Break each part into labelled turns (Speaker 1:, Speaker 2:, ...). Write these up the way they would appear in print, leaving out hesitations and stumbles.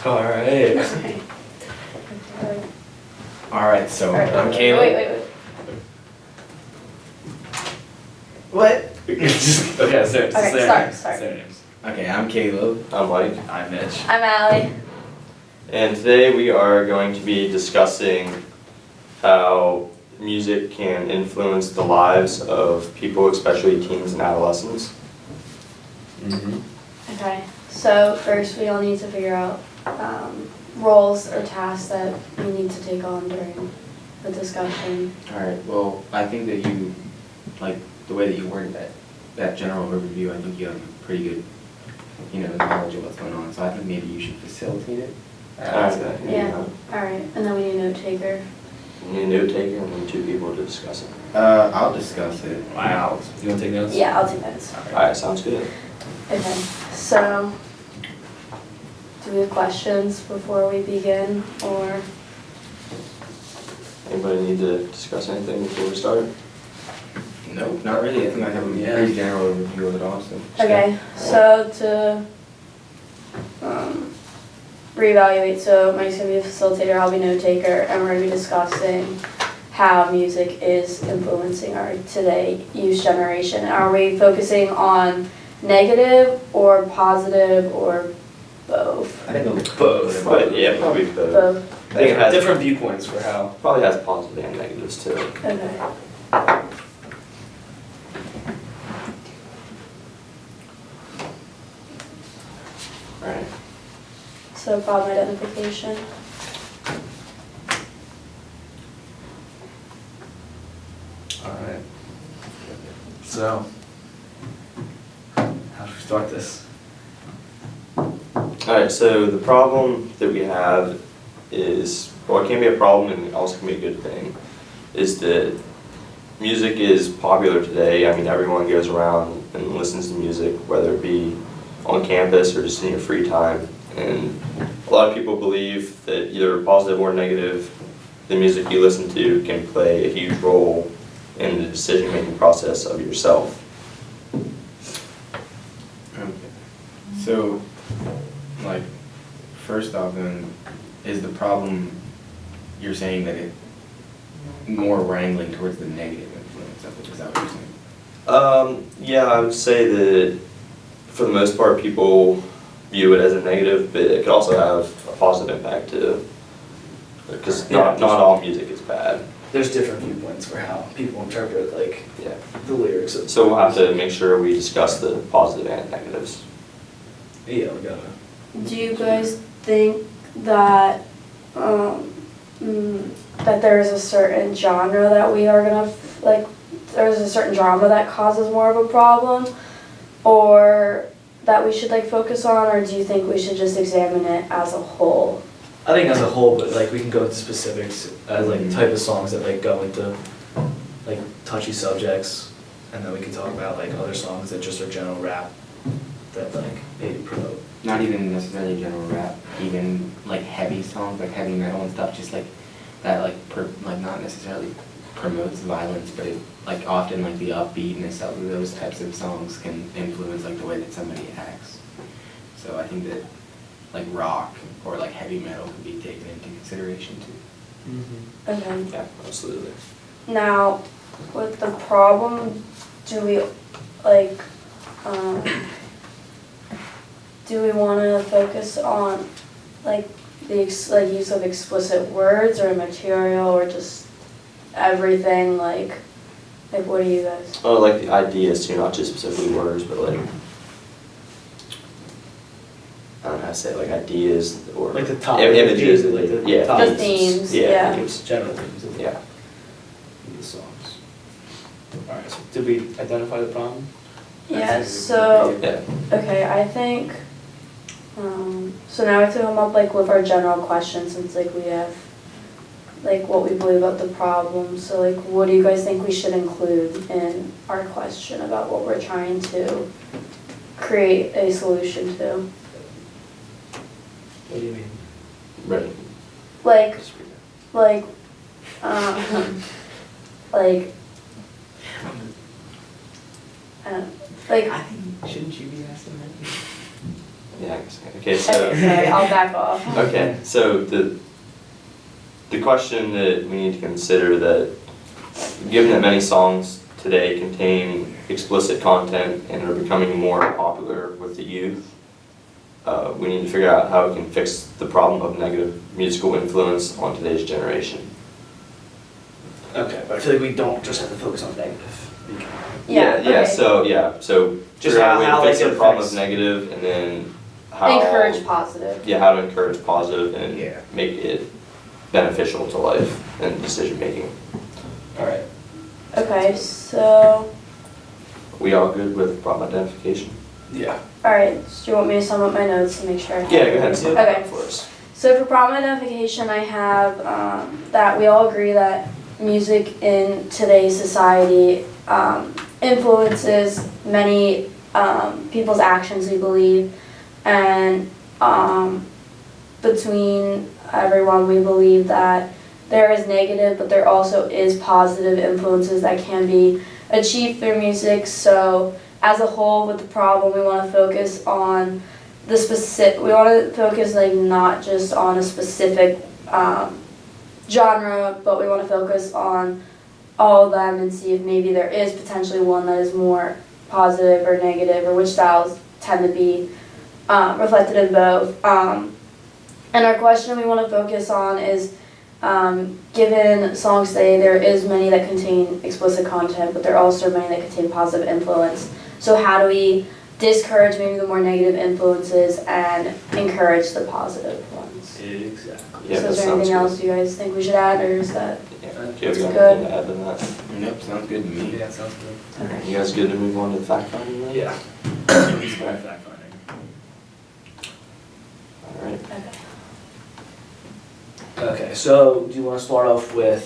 Speaker 1: Alright. Alright, so I'm Caleb.
Speaker 2: Wait.
Speaker 1: What? Okay, sorry.
Speaker 2: Okay, start.
Speaker 1: Names. Okay, I'm Caleb.
Speaker 3: I'm Mike.
Speaker 1: I'm Mitch.
Speaker 2: I'm Allie.
Speaker 3: And today we are going to be discussing how music can influence the lives of people, especially teens and adolescents.
Speaker 2: Okay, so first we all need to figure out roles or tasks that we need to take on during the discussion.
Speaker 1: Alright, well, I think that you, like, the way that you worded that general overview, I think you have a pretty good, knowledge of what's going on. So I think maybe you should facilitate it.
Speaker 2: Yeah, alright, and then we need a note taker.
Speaker 3: You need a note taker and then two people to discuss it.
Speaker 1: I'll discuss it. Wow. You want to take notes?
Speaker 2: Yeah, I'll take notes.
Speaker 3: Alright, sounds good.
Speaker 2: Okay, so do we have questions before we begin, or?
Speaker 3: Anybody need to discuss anything before we start?
Speaker 1: Nope, not really. I think I have a pretty general overview of it all.
Speaker 2: Okay, so to reevaluate, so Mike's going to be a facilitator, I'll be note taker, and we're going to be discussing how music is influencing our today youth generation. Are we focusing on negative or positive or both?
Speaker 1: I think both.
Speaker 3: But yeah, probably both.
Speaker 2: Both.
Speaker 3: I think it has,
Speaker 4: Different viewpoints for how.
Speaker 3: probably has positive and negatives too.
Speaker 2: Okay.
Speaker 3: Alright.
Speaker 2: So problem identification.
Speaker 4: Alright. So, how do we start this?
Speaker 3: Alright, so the problem that we have is, well, it can be a problem and it also can be a good thing, is that music is popular today. I mean, everyone goes around and listens to music, whether it be on campus or just in your free time. And a lot of people believe that either positive or negative, the music you listen to can play a huge role in the decision-making process of yourself.
Speaker 1: So, like, first off then, is the problem you're saying that it more wrangling towards the negative influence of it? Is that what you're saying?
Speaker 3: Yeah, I would say that for the most part people view it as a negative, but it could also have a positive impact too. Because not all music is bad.
Speaker 4: There's different viewpoints for how people interpret
Speaker 3: Yeah.
Speaker 4: the lyrics of.
Speaker 3: So we'll have to make sure we discuss the positive and negatives.
Speaker 4: Yeah, we gotta.
Speaker 2: Do you guys think that that there's a certain genre that we are gonna there's a certain genre that causes more of a problem, or that we should focus on, or do you think we should just examine it as a whole?
Speaker 4: I think as a whole, but we can go into specifics as type of songs that go into touchy subjects, and then we can talk about other songs that just are general rap that maybe promote.
Speaker 1: Not even necessarily general rap, even heavy songs, heavy metal and stuff, just that not necessarily promotes violence, but it often the upbeatness of those types of songs can influence the way that somebody acts. So I think that rock or heavy metal could be taken into consideration too.
Speaker 2: Okay.
Speaker 3: Yeah, absolutely.
Speaker 2: Now, with the problem, do we want to focus on the use of explicit words or material, or just everything? What do you guys?
Speaker 3: Oh, the ideas too, not just specifically words, but I don't know how to say it, ideas or
Speaker 4: The top
Speaker 3: images,
Speaker 4: the
Speaker 3: yeah,
Speaker 2: The themes, yeah.
Speaker 3: themes.
Speaker 4: General themes of
Speaker 3: Yeah.
Speaker 4: the songs. Alright, so did we identify the problem?
Speaker 2: Yeah. So
Speaker 3: Yeah.
Speaker 2: okay, I think. So now we have to come up with our general questions, since we have what we believe about the problem. So what do you guys think we should include in our question about what we're trying to create a solution to?
Speaker 4: What do you mean?
Speaker 3: Ready.
Speaker 2: Like
Speaker 3: Just read
Speaker 2: I don't,
Speaker 1: I think, shouldn't you be asking that?
Speaker 3: it. Yeah. a second. Okay, so.
Speaker 2: Okay, sorry, I'll back off.
Speaker 3: Okay, so the question that we need to consider that, given that many songs today contain explicit content and are becoming more popular with the youth, we need to figure out how we can fix the problem of negative musical influence on today's generation.
Speaker 4: Okay, but I feel like we don't just have to focus on negative.
Speaker 2: Okay.
Speaker 3: So
Speaker 4: Just
Speaker 3: figure out a way
Speaker 4: how,
Speaker 3: to fix
Speaker 4: like,
Speaker 3: the
Speaker 4: it
Speaker 3: problem of
Speaker 4: affects-
Speaker 3: negative, and then how.
Speaker 2: Encourage positive.
Speaker 3: Yeah, how to encourage positive and
Speaker 1: Yeah.
Speaker 3: make it beneficial to life and decision making.
Speaker 4: Alright.
Speaker 2: Okay, so,
Speaker 3: We all good with problem identification?
Speaker 4: Yeah.
Speaker 2: alright, so do you want me to sum up my notes to make sure I have
Speaker 3: Yeah, go ahead and
Speaker 2: everything?
Speaker 3: sum that
Speaker 2: Okay.
Speaker 3: up for us.
Speaker 2: So for problem identification, I have that we all agree that music in today's society influences many people's actions, we believe, and between everyone, we believe that there is negative, but there also is positive influences that can be achieved through music. So as a whole, with the problem, we want to focus on the specific. We want to focus like not just on a specific genre, but we want to focus on all of them and see if maybe there is potentially one that is more positive or negative, or which styles tend to be reflected in both. And our question we want to focus on is, given songs today, there is many that contain explicit content, but there are also many that contain positive influence. So how do we discourage maybe the more negative influences and encourage the positive ones?
Speaker 4: Exactly.
Speaker 3: Yeah,
Speaker 2: So
Speaker 3: that
Speaker 2: is there
Speaker 3: sounds
Speaker 2: anything
Speaker 3: good.
Speaker 2: else you guys think we should add, or is that?
Speaker 3: Yeah. Do you have
Speaker 2: That's
Speaker 3: anything
Speaker 2: good.
Speaker 3: to add to that?
Speaker 1: Nope, sounds good to me.
Speaker 4: Yeah, sounds good.
Speaker 2: Okay.
Speaker 3: You guys good to move on to the fact finding then?
Speaker 4: Yeah. Fact finding.
Speaker 3: Alright.
Speaker 2: Okay.
Speaker 4: Okay, so do you want to start off with,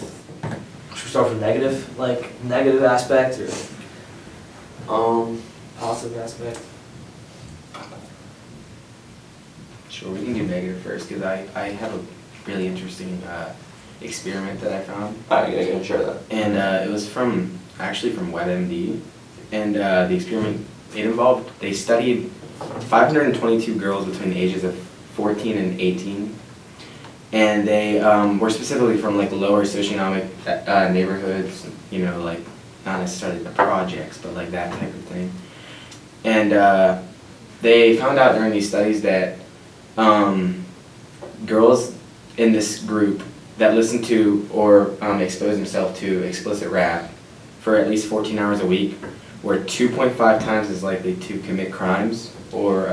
Speaker 4: should we start with negative, like negative aspect or positive aspect?
Speaker 1: Sure, we can do negative first, because I have a really interesting experiment that I found.
Speaker 3: Alright, I can share that.
Speaker 1: And it was actually from WebMD. And the experiment, they studied 522 girls between the ages of 14 and 18. And they were specifically from like lower socioeconomic neighborhoods, you know, like not necessarily the projects, but like that type of thing. And they found out during these studies that girls in this group that listened to or exposed themselves to explicit rap for at least 14 hours a week were 2.5 times as likely to commit crimes or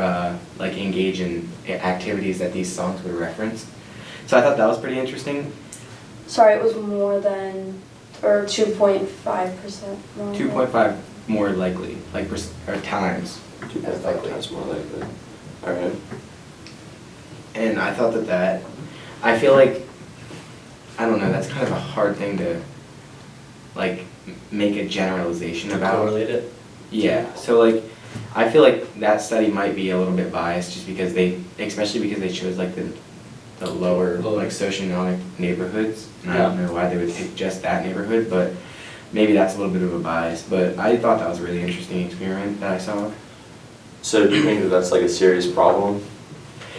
Speaker 1: like engage in activities that these songs would reference. So I thought that was pretty interesting.
Speaker 2: Sorry, it was more than, or 2.5% more.
Speaker 1: 2.5 more likely, like or times.
Speaker 3: 2.5 times more likely. Alright.
Speaker 1: And I thought that I feel like, I don't know, that's kind of a hard thing to like make a generalization about.
Speaker 4: Correlate it?
Speaker 1: Yeah, so like, I feel like that study might be a little bit biased just because especially because they chose like the lower like socioeconomic neighborhoods. And I don't know why they would pick just that neighborhood, but maybe that's a little bit of a bias. But I thought that was a really interesting experiment that I saw.
Speaker 3: So do you think that that's like a serious problem?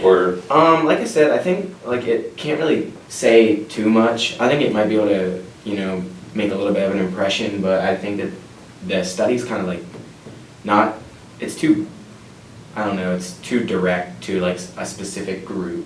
Speaker 3: Or?
Speaker 1: Like I said, I think like it can't really say too much. I think it might be able to, you know, make a little bit of an impression, but I think that the study's kind of like it's too, I don't know, it's too direct to like a specific group.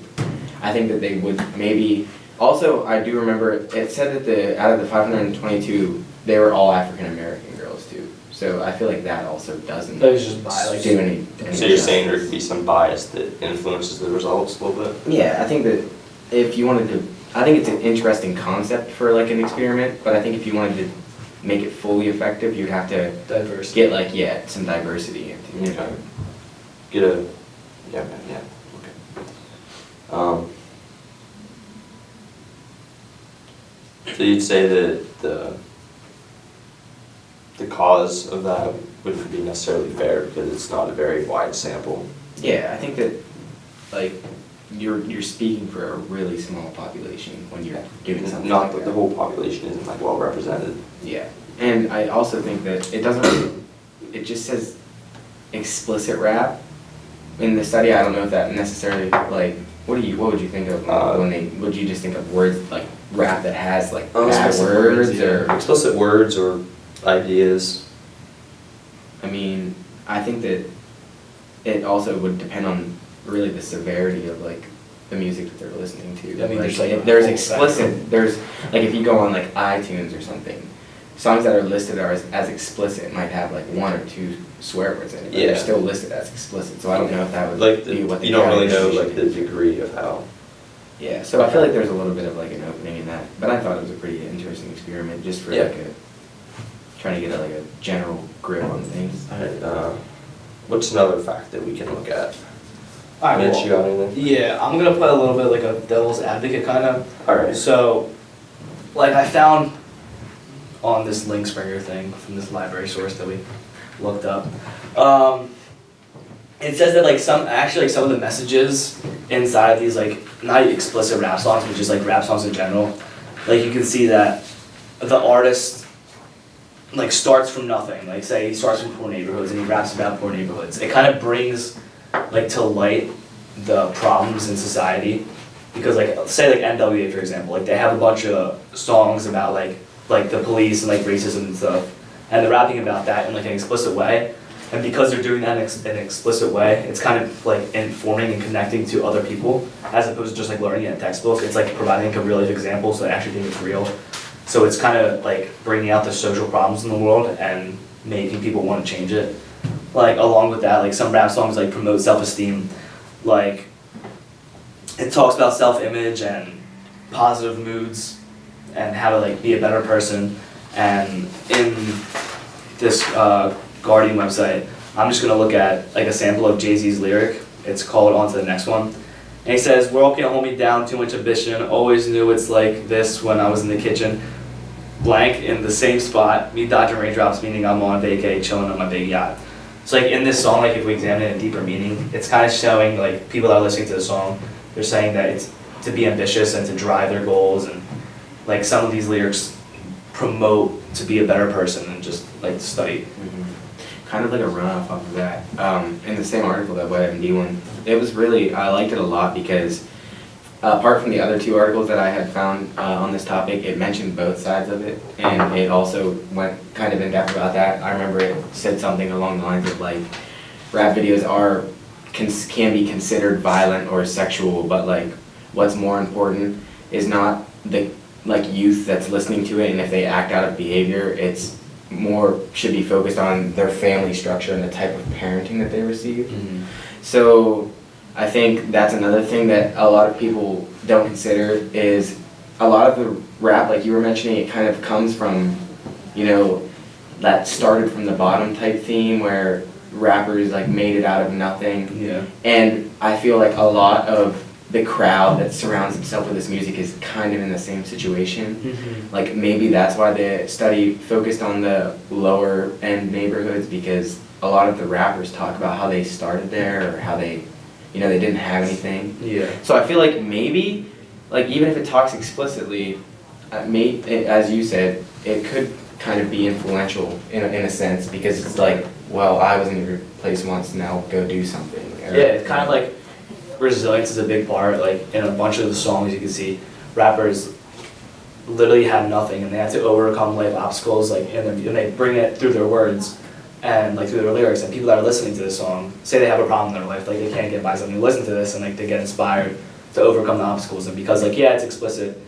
Speaker 1: I think that they would maybe, also I do remember it said that out of the 522, they were all African American girls too. So I feel like that also doesn't
Speaker 4: That was just by, like,
Speaker 1: do any
Speaker 3: So you're saying there could be some bias that influences the results a little bit?
Speaker 1: Yeah, I think that if you wanted to, I think it's an interesting concept for like an experiment, but I think if you wanted to make it fully effective, you'd have to
Speaker 4: Diversity.
Speaker 1: get like, yeah, some diversity into it.
Speaker 3: Okay. Get a, yeah, okay. So you'd say that the cause of that wouldn't be necessarily fair because it's not a very wide sample?
Speaker 1: Yeah, I think that like you're speaking for a really small population when you're doing something
Speaker 3: Not
Speaker 1: like
Speaker 3: that
Speaker 1: that.
Speaker 3: the whole population isn't like well represented.
Speaker 1: Yeah, and I also think that it doesn't really, it just says explicit rap, in the study, I don't know if that necessarily, like, what would you think of would you just think of words, like, rap that has, like, bad
Speaker 3: Explicit
Speaker 1: words, or?
Speaker 3: Explicit words or ideas.
Speaker 1: I mean, I think that it also would depend on really the severity of, like, the music that they're listening to.
Speaker 4: I mean, there's,
Speaker 1: like,
Speaker 4: like,
Speaker 1: if there's
Speaker 4: a whole
Speaker 1: explicit, there's, like, if you go on, like, iTunes or something, songs that are listed as explicit might have, like, 1 or 2 swear words in it, but
Speaker 3: Yeah.
Speaker 1: they're still listed as explicit, so I don't know if that would
Speaker 3: Like,
Speaker 1: be what the
Speaker 3: you don't really know,
Speaker 1: categorization
Speaker 3: like, the
Speaker 1: is.
Speaker 3: degree of how.
Speaker 1: Yeah, so I feel like there's a little bit of, like, an opening in that, but I thought it was a pretty interesting experiment, just for,
Speaker 3: Yeah.
Speaker 1: like, trying to get, like, a general grip on things.
Speaker 3: Alright, what's another fact that we can look at?
Speaker 4: Alright,
Speaker 3: Mitch,
Speaker 4: well,
Speaker 3: you got anything?
Speaker 4: yeah, I'm gonna play a little bit like a devil's advocate kind of.
Speaker 3: Alright.
Speaker 4: So, like I found on this link Springer thing from this library source that we looked up, it says that like some of the messages inside these like not explicit rap songs, but just like rap songs in general, like you can see that the artist like starts from nothing. Like say he starts from poor neighborhoods and he raps about poor neighborhoods. It kind of brings like to light the problems in society, because like say like NWA for example, like they have a bunch of songs about like the police and like racism and stuff, and they're rapping about that in like an explicit way, and because they're doing that in an explicit way, it's kind of like informing and connecting to other people as opposed to just like learning in a textbook. It's like providing like a real life example, so they actually think it's real. So it's kind of like bringing out the social problems in the world and making people want to change it. Like along with that, like some rap songs like promote self-esteem, like it talks about self-image and positive moods and how to like be a better person. And in this Guardian website, I'm just gonna look at like a sample of Jay-Z's lyric. It's called On to the Next One. And he says, "World can't hold me down, too much ambition. Always knew it's like this when I was in the kitchen. Blank in the same spot, me dodging raindrops, meaning I'm on vacay, chilling on my big yacht." So like in this song, like if we examine it in deeper meaning, it's kind of showing like people that are listening to the song, they're saying that it's to be ambitious and to drive their goals, and like some of these lyrics promote to be a better person and just like to study.
Speaker 1: Mm-hmm. Kind of like a runoff off of that. In the same article, that WebMD one, it was really, I liked it a lot because apart from the other 2 articles that I had found on this topic, it mentioned both sides of it, and it also went kind of in depth about that. I remember it said something along the lines of like, rap videos can be considered violent or sexual, but like what's more important is not the like youth that's listening to it, and if they act out of behavior, it's more should be focused on their family structure and the type of parenting that they receive.
Speaker 4: Mm-hmm.
Speaker 1: So I think that's another thing that a lot of people don't consider is a lot of the rap, like you were mentioning, it kind of comes from, you know, that started from the bottom type theme where rappers like made it out of nothing.
Speaker 4: Yeah.
Speaker 1: And I feel like a lot of the crowd that surrounds itself with this music is kind of in the same situation.
Speaker 4: Mm-hmm.
Speaker 1: Like maybe that's why the study focused on the lower end neighborhoods, because a lot of the rappers talk about how they started there or how they, you know, they didn't have anything.
Speaker 4: Yeah.
Speaker 1: So I feel like maybe, like even if it talks explicitly, as you said, it could kind of be influential in a sense, because it's like, well, I was in your place once, now go do something. Or,
Speaker 4: Yeah, it's kind of like resilience is a big part. Like in a bunch of the songs you can see rappers literally had nothing and they had to overcome life obstacles, like and they bring it through their words and like through their lyrics, and people that are listening to this song say they have a problem in their life, like they can't get by something, listen to this and like they get inspired to overcome the obstacles. And because like yeah, it's explicit,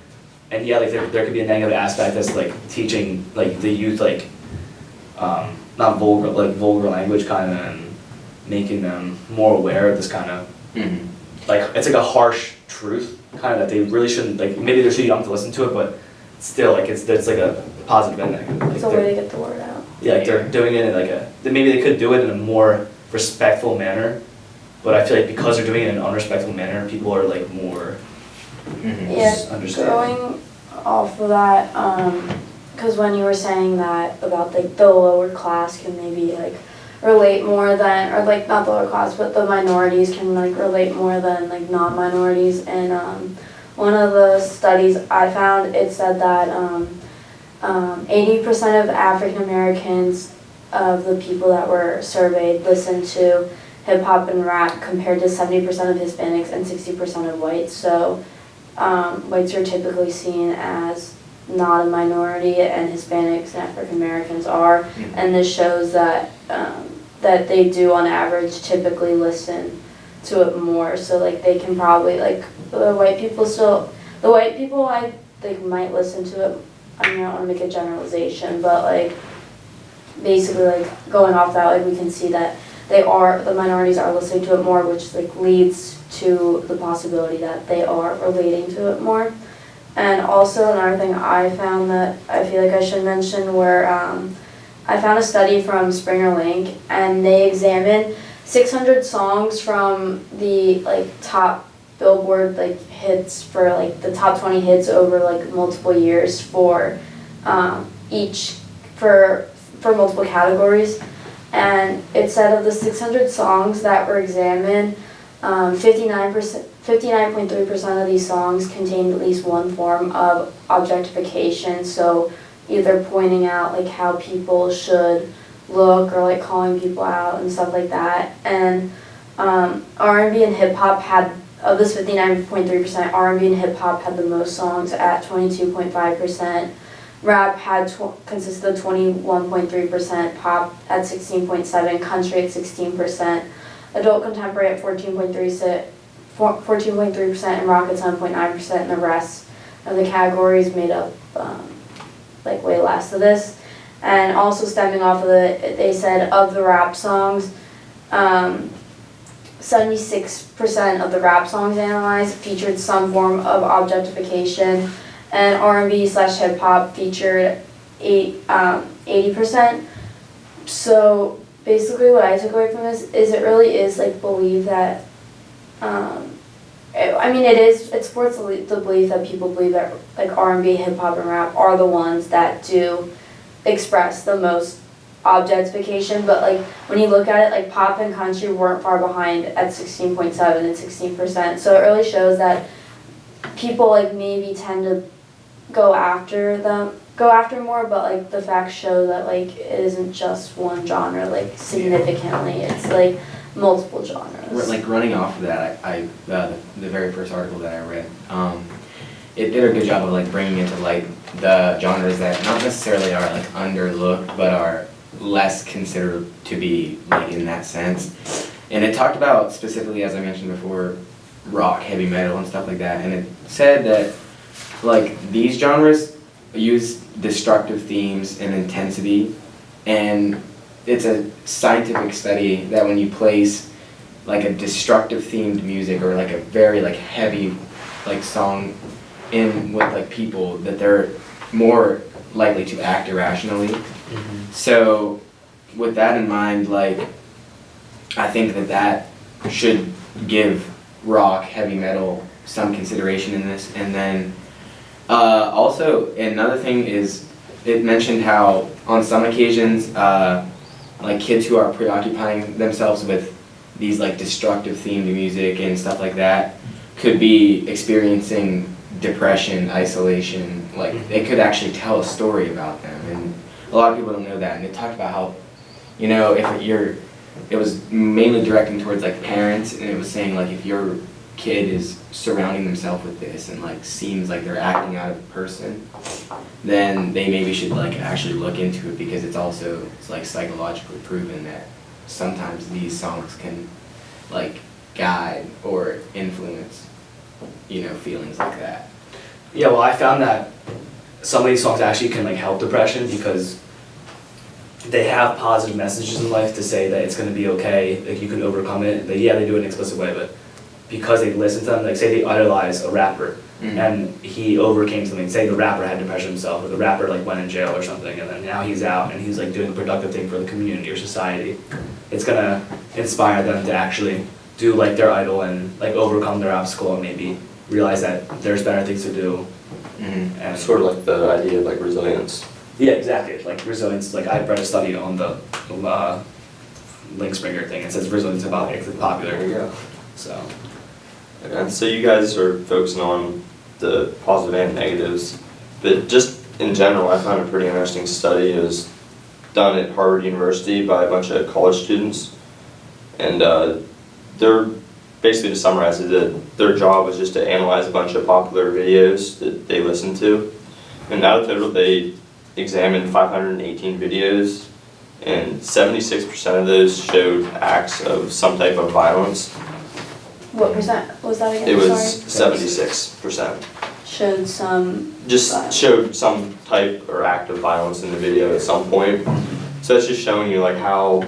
Speaker 4: and yeah, like there could be a negative aspect that's like teaching like the youth like not vulgar language kind of, and making them more aware of this kind of like it's like a harsh truth kind of that they really shouldn't, like maybe they're too young to listen to it, but still like it's like a positive and negative. Like
Speaker 2: It's a way to get the word out.
Speaker 4: yeah, like they're doing it in like maybe they could do it in a more respectful manner, but I feel like because they're doing it in an unrespectful manner, people are like more
Speaker 2: Yeah,
Speaker 4: understanding.
Speaker 2: going off of that, because when you were saying that about like the lower class can maybe like relate more than, or like not the lower class, but the minorities can like relate more than like non-minorities. And one of the studies I found, it said that 80% of African Americans of the people that were surveyed listened to hip hop and rap compared to 70% of Hispanics and 60% of whites. So whites are typically seen as not a minority, and Hispanics and African Americans are.
Speaker 1: Mhm.
Speaker 2: And this shows that that they do on average typically listen to it more. So like they can probably like the white people I think might listen to it. I mean, I don't want to make a generalization, but like basically like going off that, like we can see that the minorities are listening to it more, which like leads to the possibility that they are relating to it more. And also another thing I found that I feel like I should mention where I found a study from Springer Link, and they examined 600 songs from the like top Billboard like hits for like the top 20 hits over like multiple years for each for multiple categories. And it said of the 600 songs that were examined, 59.3% of these songs contained at least one form of objectification. So either pointing out like how people should look or like calling people out and stuff like that. And R&B and hip hop had, of this 59.3%, R&B and hip hop had the most songs at 22.5%. Rap consisted of 21.3%, pop at 16.7%, country at 16%, adult contemporary at 14.3%, and rock at 7.9%, and the rest of the categories made up like way less of this. And also stemming off of they said of the rap songs, 76% of the rap songs analyzed featured some form of objectification, and R&B/hip hop featured 80%. So basically what I took away from this is it really is like believe that, it supports the belief that people believe that like R&B, hip hop, and rap are the ones that do express the most objectification, but like when you look at it, like pop and country weren't far behind at 16.7 and 16%. So it really shows that people like maybe tend to go after more, but like the facts show that like it isn't just one genre like significantly. It's like multiple genres.
Speaker 1: Like running off of that, the very first article that I read, it did a good job of like bringing into light the genres that not necessarily are like underlooked, but are less considered to be like in that sense. And it talked about specifically, as I mentioned before, rock, heavy metal, and stuff like that. And it said that like these genres use destructive themes and intensity, and it's a scientific study that when you place like a destructive themed music or like a very like heavy like song in with like people, that they're more likely to act irrationally. Mm-hmm. So with that in mind, like I think that should give rock, heavy metal some consideration in this. And then also another thing is it mentioned how on some occasions like kids who are preoccupying themselves with these like destructive themed music and stuff like that could be experiencing depression, isolation. Like it could actually tell a story about them, and a lot of people don't know that. And it talked about how, you know, it was mainly directing towards like parents, and it was saying like if your kid is surrounding themselves with this and like seems like they're acting out of person, then they maybe should like actually look into it, because it's like psychologically proven that sometimes these songs can like guide or influence, you know, feelings like that.
Speaker 4: Yeah, well, I found that some of these songs actually can like help depression because they have positive messages in life to say that it's going to be okay, like you can overcome it. They do it in an explicit way, but because they listen to them, like say they idolize a rapper, mm-hmm. and he overcame something, say the rapper had depression himself, or the rapper like went in jail or something, and then now he's out and he's like doing a productive thing for the community or society. It's gonna inspire them to actually do like their idol and like overcome their obstacle and maybe realize that there's better things to do.
Speaker 3: Mm-hmm. And sort of like the idea of like resilience.
Speaker 4: Yeah, exactly. Like resilience. Like I read a study on the Link Springer thing. It says resilience is about it's popular.
Speaker 3: There you go.
Speaker 4: So.
Speaker 3: And so you guys are focusing on the positive and negatives, but just in general, I found a pretty interesting study. It was done at Harvard University by a bunch of college students, And they're basically, to summarize it, that their job was just to analyze a bunch of popular videos that they listened to. And out of total, they examined 518 videos, and 76% of those showed acts of some type of violence.
Speaker 2: What percent was that again?
Speaker 3: It was
Speaker 2: Sorry.
Speaker 3: 76%.
Speaker 2: Showed some.
Speaker 3: Just
Speaker 2: violence.
Speaker 3: showed some type or act of violence in the video at some point. So that's just showing you like how,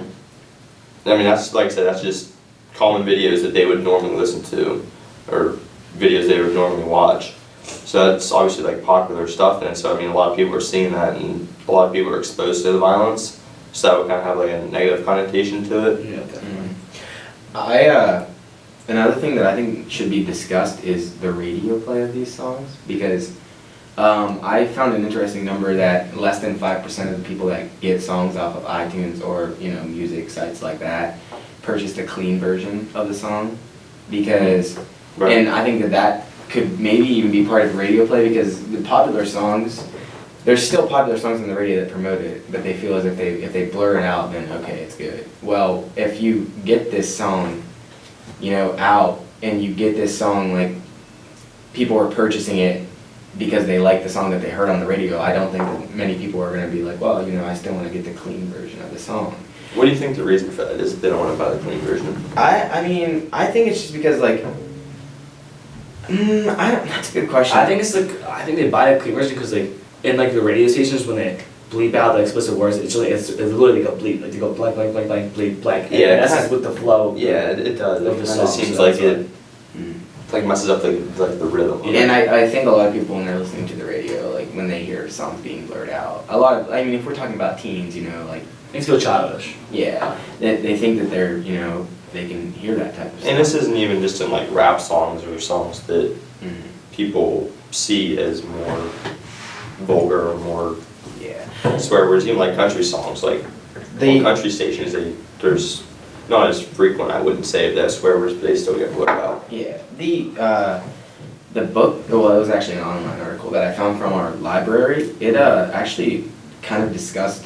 Speaker 3: I mean, that's, like I said, that's just common videos that they would normally listen to, or videos they would normally watch. So that's obviously like popular stuff, and so I mean a lot of people are seeing that, and a lot of people are exposed to the violence, so that would kind of have like a negative connotation to it.
Speaker 4: Yeah, definitely.
Speaker 1: Another thing that I think should be discussed is the radio play of these songs, because I found an interesting number that less than 5% of the people that get songs off of iTunes or, you know, music sites like that purchased a clean version of the song, because,
Speaker 3: Right.
Speaker 1: and I think that that could maybe even be part of radio play, because the popular songs, there's still popular songs on the radio that promote it, but they feel as if they blur it out, then okay, it's good. Well, if you get this song, you know, out, and you get this song, like, people are purchasing it because they like the song that they heard on the radio, I don't think that many people are gonna be like, well, you know, I still wanna get the clean version of the song.
Speaker 3: What do you think the reason for that is, if they don't want to buy the clean version?
Speaker 1: I mean, I think it's just because, like, that's a good question.
Speaker 4: I think it's like, I think they buy a clean version because like in like the radio stations when they bleep out the explicit words, it's literally like a bleep, like they go blank blank blank blank bleep blank.
Speaker 3: Yeah,
Speaker 4: and that's
Speaker 3: kinda-
Speaker 4: just with the flow.
Speaker 3: Yeah, it does.
Speaker 4: Of
Speaker 3: It
Speaker 4: the
Speaker 3: kind
Speaker 4: song,
Speaker 3: of seems
Speaker 4: so
Speaker 3: like
Speaker 4: that's
Speaker 3: it
Speaker 1: Mm.
Speaker 3: like messes up the rhythm. of it.
Speaker 1: And I think a lot of people, when they're listening to the radio, like, when they hear songs being blurred out, I mean, if we're talking about teens, you know, like,
Speaker 4: Makes me feel childish.
Speaker 1: yeah, they think that they're, you know, they can hear that type of stuff.
Speaker 3: And this isn't even just in like rap songs or songs that
Speaker 1: Mhm.
Speaker 3: people see as more vulgar or more
Speaker 1: Yeah.
Speaker 3: swear words, even like country songs, like
Speaker 1: They-
Speaker 3: on country stations, there's not as frequent, I wouldn't say, that swear words, but they still get blurred out.
Speaker 1: Yeah, the book, well, it was actually an online article that I found from our library. It actually kind of discussed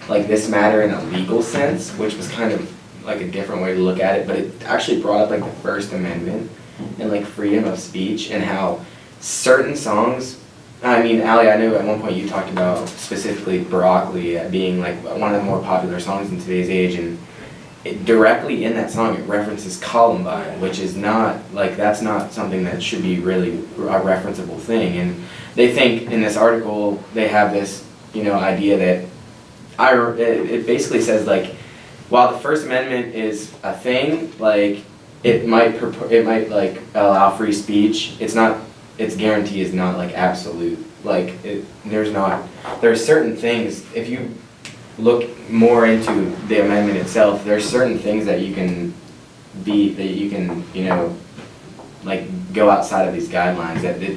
Speaker 1: like this matter in a legal sense, which was kind of like a different way to look at it, but it actually brought up like the First Amendment and like freedom of speech, and how certain songs, I mean, Allie, I know at one point you talked about specifically Broccoli being like one of the more popular songs in today's age, and directly in that song it references Columbine, which is not, like, that's not something that should be really a referenceable thing. And they think in this article they have this, you know, idea that it basically says, like, while the First Amendment is a thing, like, it might like allow free speech, its guarantee is not like absolute. Like, there are certain things, if you look more into the amendment itself, there's certain things that you can, you know, like, go outside of these guidelines, that they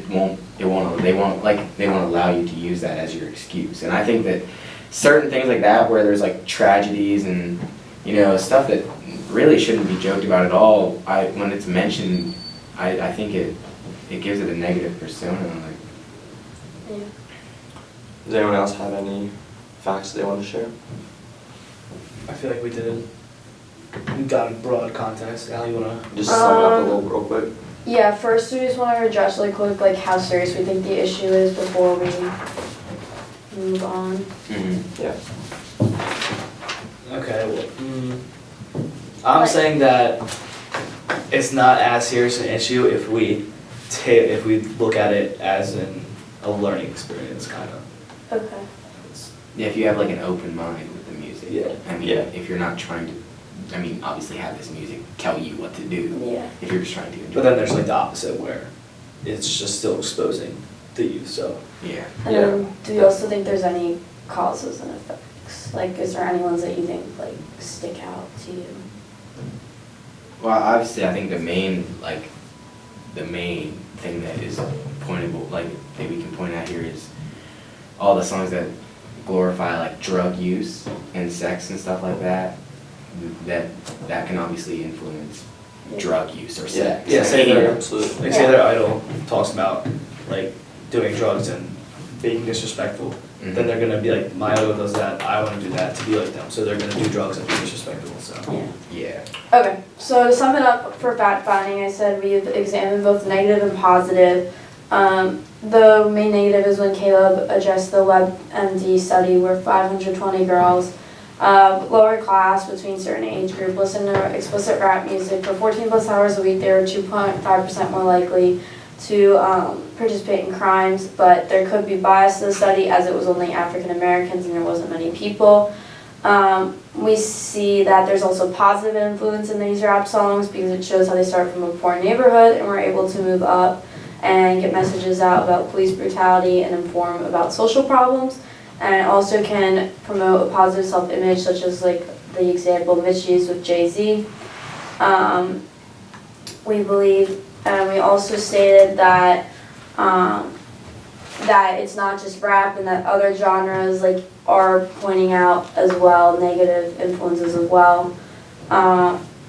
Speaker 1: won't allow you to use that as your excuse. And I think that certain things like that, where there's like tragedies and, you know, stuff that really shouldn't be joked about at all, when it's mentioned, I think it gives it a negative persona. Like,
Speaker 2: Yeah.
Speaker 3: Does anyone else have any facts they want to share?
Speaker 4: I feel like we got a broad context. Al, you wanna?
Speaker 3: Just sum it up a little real quick.
Speaker 2: Yeah, first we just want to address really quick like how serious we think the issue is before we move on.
Speaker 3: Yeah.
Speaker 4: Okay, well, I'm saying that it's not as serious an issue if we look at it as a learning experience, kind of.
Speaker 2: Okay.
Speaker 1: yeah, if you have like an open mind with the music.
Speaker 4: Yeah.
Speaker 1: I mean,
Speaker 3: Yeah.
Speaker 1: if you're not trying to, I mean, obviously have this music tell you what to do.
Speaker 2: Yeah.
Speaker 1: If you're just trying to enjoy.
Speaker 4: But then there's like the opposite where it's just still exposing the youth, so.
Speaker 1: Yeah.
Speaker 2: And then, do you also think there's any causes and effects? Like, is there any ones that you think like stick out to you?
Speaker 1: Well, obviously, I think the main thing that is pointable, like, that we can point out here is all the songs that glorify like drug use and sex and stuff like that. That can obviously influence drug use or sex.
Speaker 4: Yeah, say their,
Speaker 3: Absolutely.
Speaker 4: like say their idol talks about like doing drugs and being disrespectful. then they're gonna be like, my idol does that, I wanna do that to be like them, so they're gonna do drugs and be disrespectful, so.
Speaker 1: Yeah.
Speaker 2: Okay, so to sum it up for fact finding, I said we've examined both negative and positive. The main negative is when Caleb addressed the WebMD study where 520 girls, lower class between certain age group, listen to explicit rap music for 14 plus hours a week. They were 2.5% more likely to participate in crimes, but there could be bias to the study as it was only African Americans and there wasn't many people. We see that there's also positive influence in these rap songs because it shows how they start from a poor neighborhood and were able to move up and get messages out about police brutality and inform about social problems. And it also can promote a positive self-image, such as like the example Mitch used with Jay-Z. We believe, and we also stated that that it's not just rap and that other genres like are pointing out as well negative influences as well.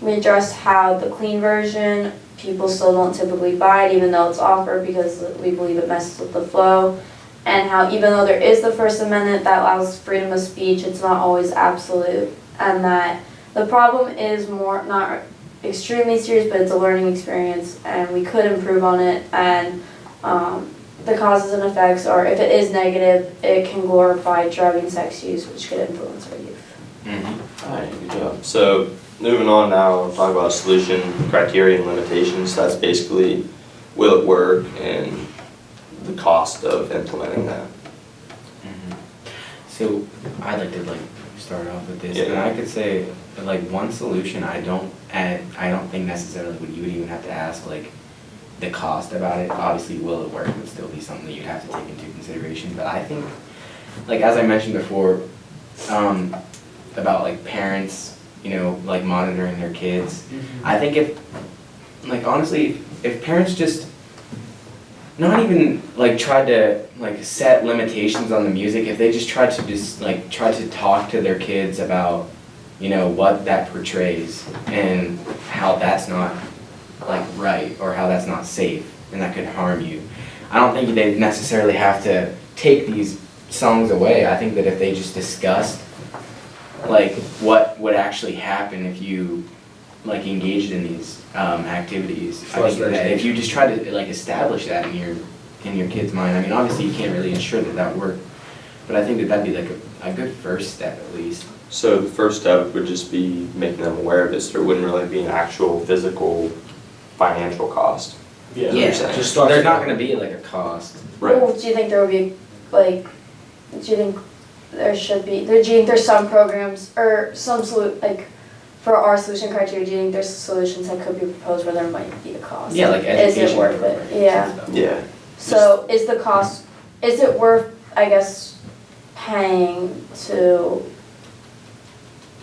Speaker 2: We addressed how the clean version, people still don't typically buy it even though it's offered because we believe it messes with the flow. And how even though there is the First Amendment that allows freedom of speech, it's not always absolute. And that the problem is more, not extremely serious, but it's a learning experience and we could improve on it. And the causes and effects are, if it is negative, it can glorify drug and sex use, which could influence our youth.
Speaker 3: All right, good job. So moving on now, we'll talk about solution criteria and limitations. That's basically, will it work and the cost of implementing that.
Speaker 1: So I'd like to like start off with this,
Speaker 3: Yeah.
Speaker 1: and I could say that, like one solution. I don't think necessarily you would even have to ask like the cost about it. Obviously, will it work would still be something that you'd have to take into consideration. But I think, like as I mentioned before, about like parents, you know, like monitoring their kids. I think if, like honestly, if parents just not even like tried to like set limitations on the music, if they just tried to just like try to talk to their kids about, you know, what that portrays and how that's not like right or how that's not safe and that could harm you. I don't think they necessarily have to take these songs away. I think that if they just discussed like what would actually happen if you like engaged in these activities, I think that if you just try to like establish that in your kid's mind, I mean obviously you can't really ensure that that would work, but I think that that'd be like a good first step at least.
Speaker 3: So the first step would just be making them aware of this. There wouldn't really be an actual physical financial cost.
Speaker 4: Yeah,
Speaker 1: Just start. There's not going to be like a cost.
Speaker 3: Right.
Speaker 2: Well, do you think there would be, like, do you think there should be, do you think there's some programs or some like, for our solution criteria, do you think there's solutions that could be proposed where there might be a cost?
Speaker 1: Yeah, like education.
Speaker 2: Is it worth it?
Speaker 1: programs and
Speaker 2: Yeah.
Speaker 1: stuff.
Speaker 3: Yeah.
Speaker 2: So is the cost, is it worth, I guess, paying to,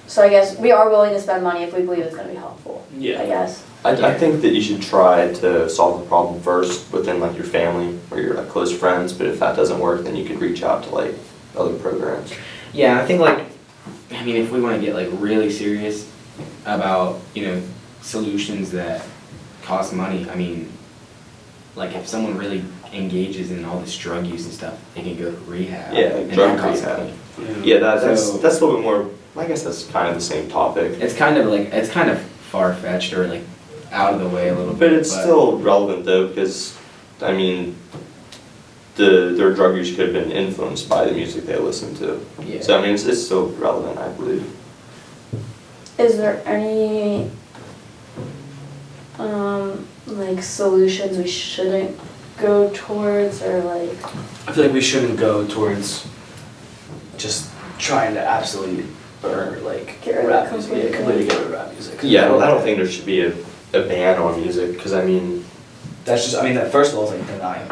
Speaker 2: so I guess we are willing to spend money if we believe it's gonna be helpful, I guess.
Speaker 3: I think that you should try to solve the problem first within like your family or your like close friends, but if that doesn't work, then you could reach out to like other programs.
Speaker 1: Yeah, I think like, I mean, if we want to get like really serious about, you know, solutions that cost money, I mean, like if someone really engages in all this drug use and stuff, they can go to rehab.
Speaker 3: Yeah, like
Speaker 1: and
Speaker 3: drug
Speaker 1: that costs
Speaker 3: rehab.
Speaker 1: money.
Speaker 3: Yeah, that's
Speaker 1: So-
Speaker 3: that's a little bit more, I guess that's kind of the same topic.
Speaker 1: It's kind of far-fetched or like out of the way a little bit.
Speaker 3: But it's still relevant though, because, I mean, their drug use could have been influenced by the music they listened to.
Speaker 1: Yeah.
Speaker 3: So I mean, it's still relevant, I believe.
Speaker 2: Is there any, like solutions we shouldn't go towards or like?
Speaker 4: I feel like we shouldn't go towards just trying to absolutely or like
Speaker 2: Get rid of
Speaker 4: rap
Speaker 2: it
Speaker 4: music, yeah,
Speaker 2: completely.
Speaker 4: completely get rid of rap music.
Speaker 3: Yeah, I don't think there should be a ban on music, because I mean,
Speaker 4: That's just, I mean, that first of all, it's like denying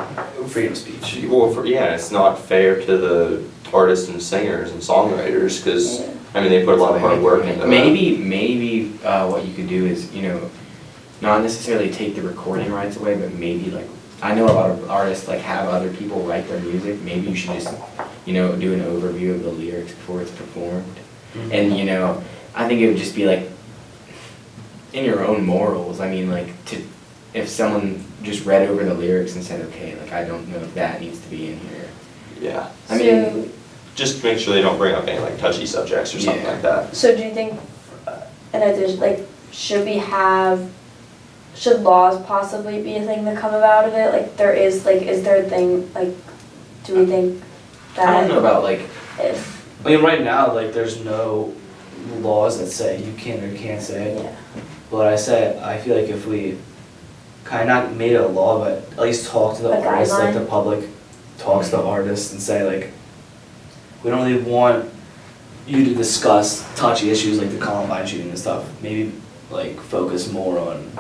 Speaker 4: freedom of speech.
Speaker 3: well, yeah, it's not fair to the artists and singers and songwriters, because,
Speaker 2: Yeah.
Speaker 3: I mean, they put a lot of hard work into that.
Speaker 1: Maybe what you could do is, you know, not necessarily take the recording rights away, but maybe like, I know a lot of artists like have other people write their music. Maybe you should just, you know, do an overview of the lyrics before it's performed. And, you know, I think it would just be like, in your own morals, I mean, like, if someone just read over the lyrics and said, okay, like, I don't know if that needs to be in here.
Speaker 3: Yeah.
Speaker 1: I mean,
Speaker 3: just make sure they don't bring up any like touchy subjects or something
Speaker 1: Yeah.
Speaker 3: like that.
Speaker 2: So do you think, in addition, like, should laws possibly be a thing that come about of it? Like, there is, like, is there a thing, like, do we think that?
Speaker 1: I don't know about like,
Speaker 2: If,
Speaker 4: I mean, right now, like, there's no laws that say you can or can't say it.
Speaker 2: yeah,
Speaker 4: But I feel like if we kind of not made it a law, but at least talk to the
Speaker 2: A
Speaker 4: artists, like the
Speaker 2: guideline?
Speaker 4: public, talks to the artists and say like, we don't really want you to discuss touchy issues like the Columbine shooting and stuff. Maybe like focus more on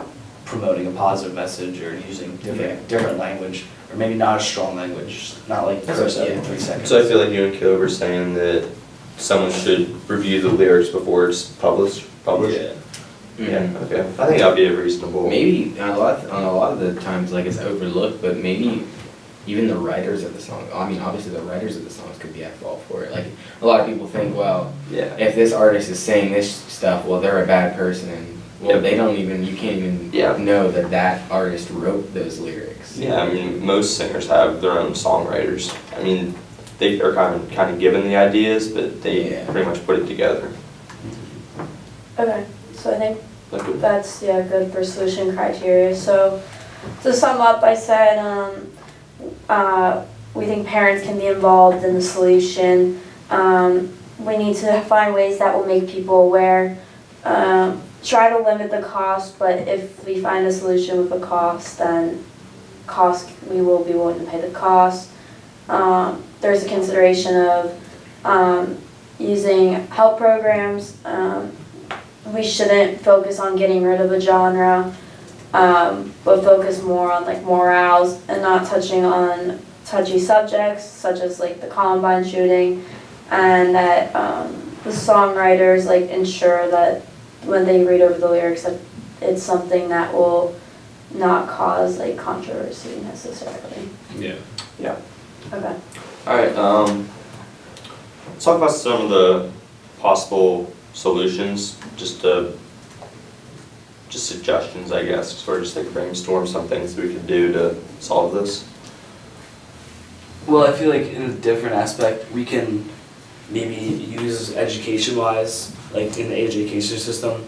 Speaker 4: promoting a positive message or using different language, or maybe not a strong language, not like
Speaker 1: That's
Speaker 4: curse
Speaker 1: what-
Speaker 4: every
Speaker 1: yeah.
Speaker 4: 3 seconds.
Speaker 3: So I feel like you and Caleb were saying that someone should review the lyrics before it's published.
Speaker 4: Yeah.
Speaker 3: Yeah. Okay. I think that'd be a reasonable.
Speaker 1: maybe on a lot of the times like it's overlooked, but maybe even the writers of the song. I mean, obviously the writers of the songs could be at fault for it. Like a lot of people think, well,
Speaker 3: Yeah.
Speaker 1: if this artist is saying this stuff, well, they're a bad person, and well,
Speaker 3: Yep.
Speaker 1: they don't even. You can't even
Speaker 3: Yeah.
Speaker 1: know that that artist wrote those lyrics.
Speaker 3: Yeah, I mean, most singers have their own songwriters. I mean, they are kind of given the ideas, but they
Speaker 1: Yeah.
Speaker 3: pretty much put it together.
Speaker 2: okay, so I think
Speaker 3: Like,
Speaker 2: that's, yeah, good for solution criteria. So, to sum up, I said, we think parents can be involved in the solution. We need to find ways that will make people aware. Try to limit the cost, but if we find a solution with a cost, then we will be willing to pay the cost. There's a consideration of using help programs. We shouldn't focus on getting rid of a genre, but focus more on like morals and not touching on touchy subjects such as like the Columbine shooting, and that the songwriters like ensure that when they read over the lyrics that it's something that will not cause like controversy necessarily.
Speaker 4: Yeah.
Speaker 3: yeah.
Speaker 2: Okay.
Speaker 3: All right. Let's talk about some of the possible solutions. Just suggestions, I guess. Sort of just like brainstorm some things we could do to solve this.
Speaker 4: Well, I feel like in a different aspect, we can maybe use education-wise, like in the education system,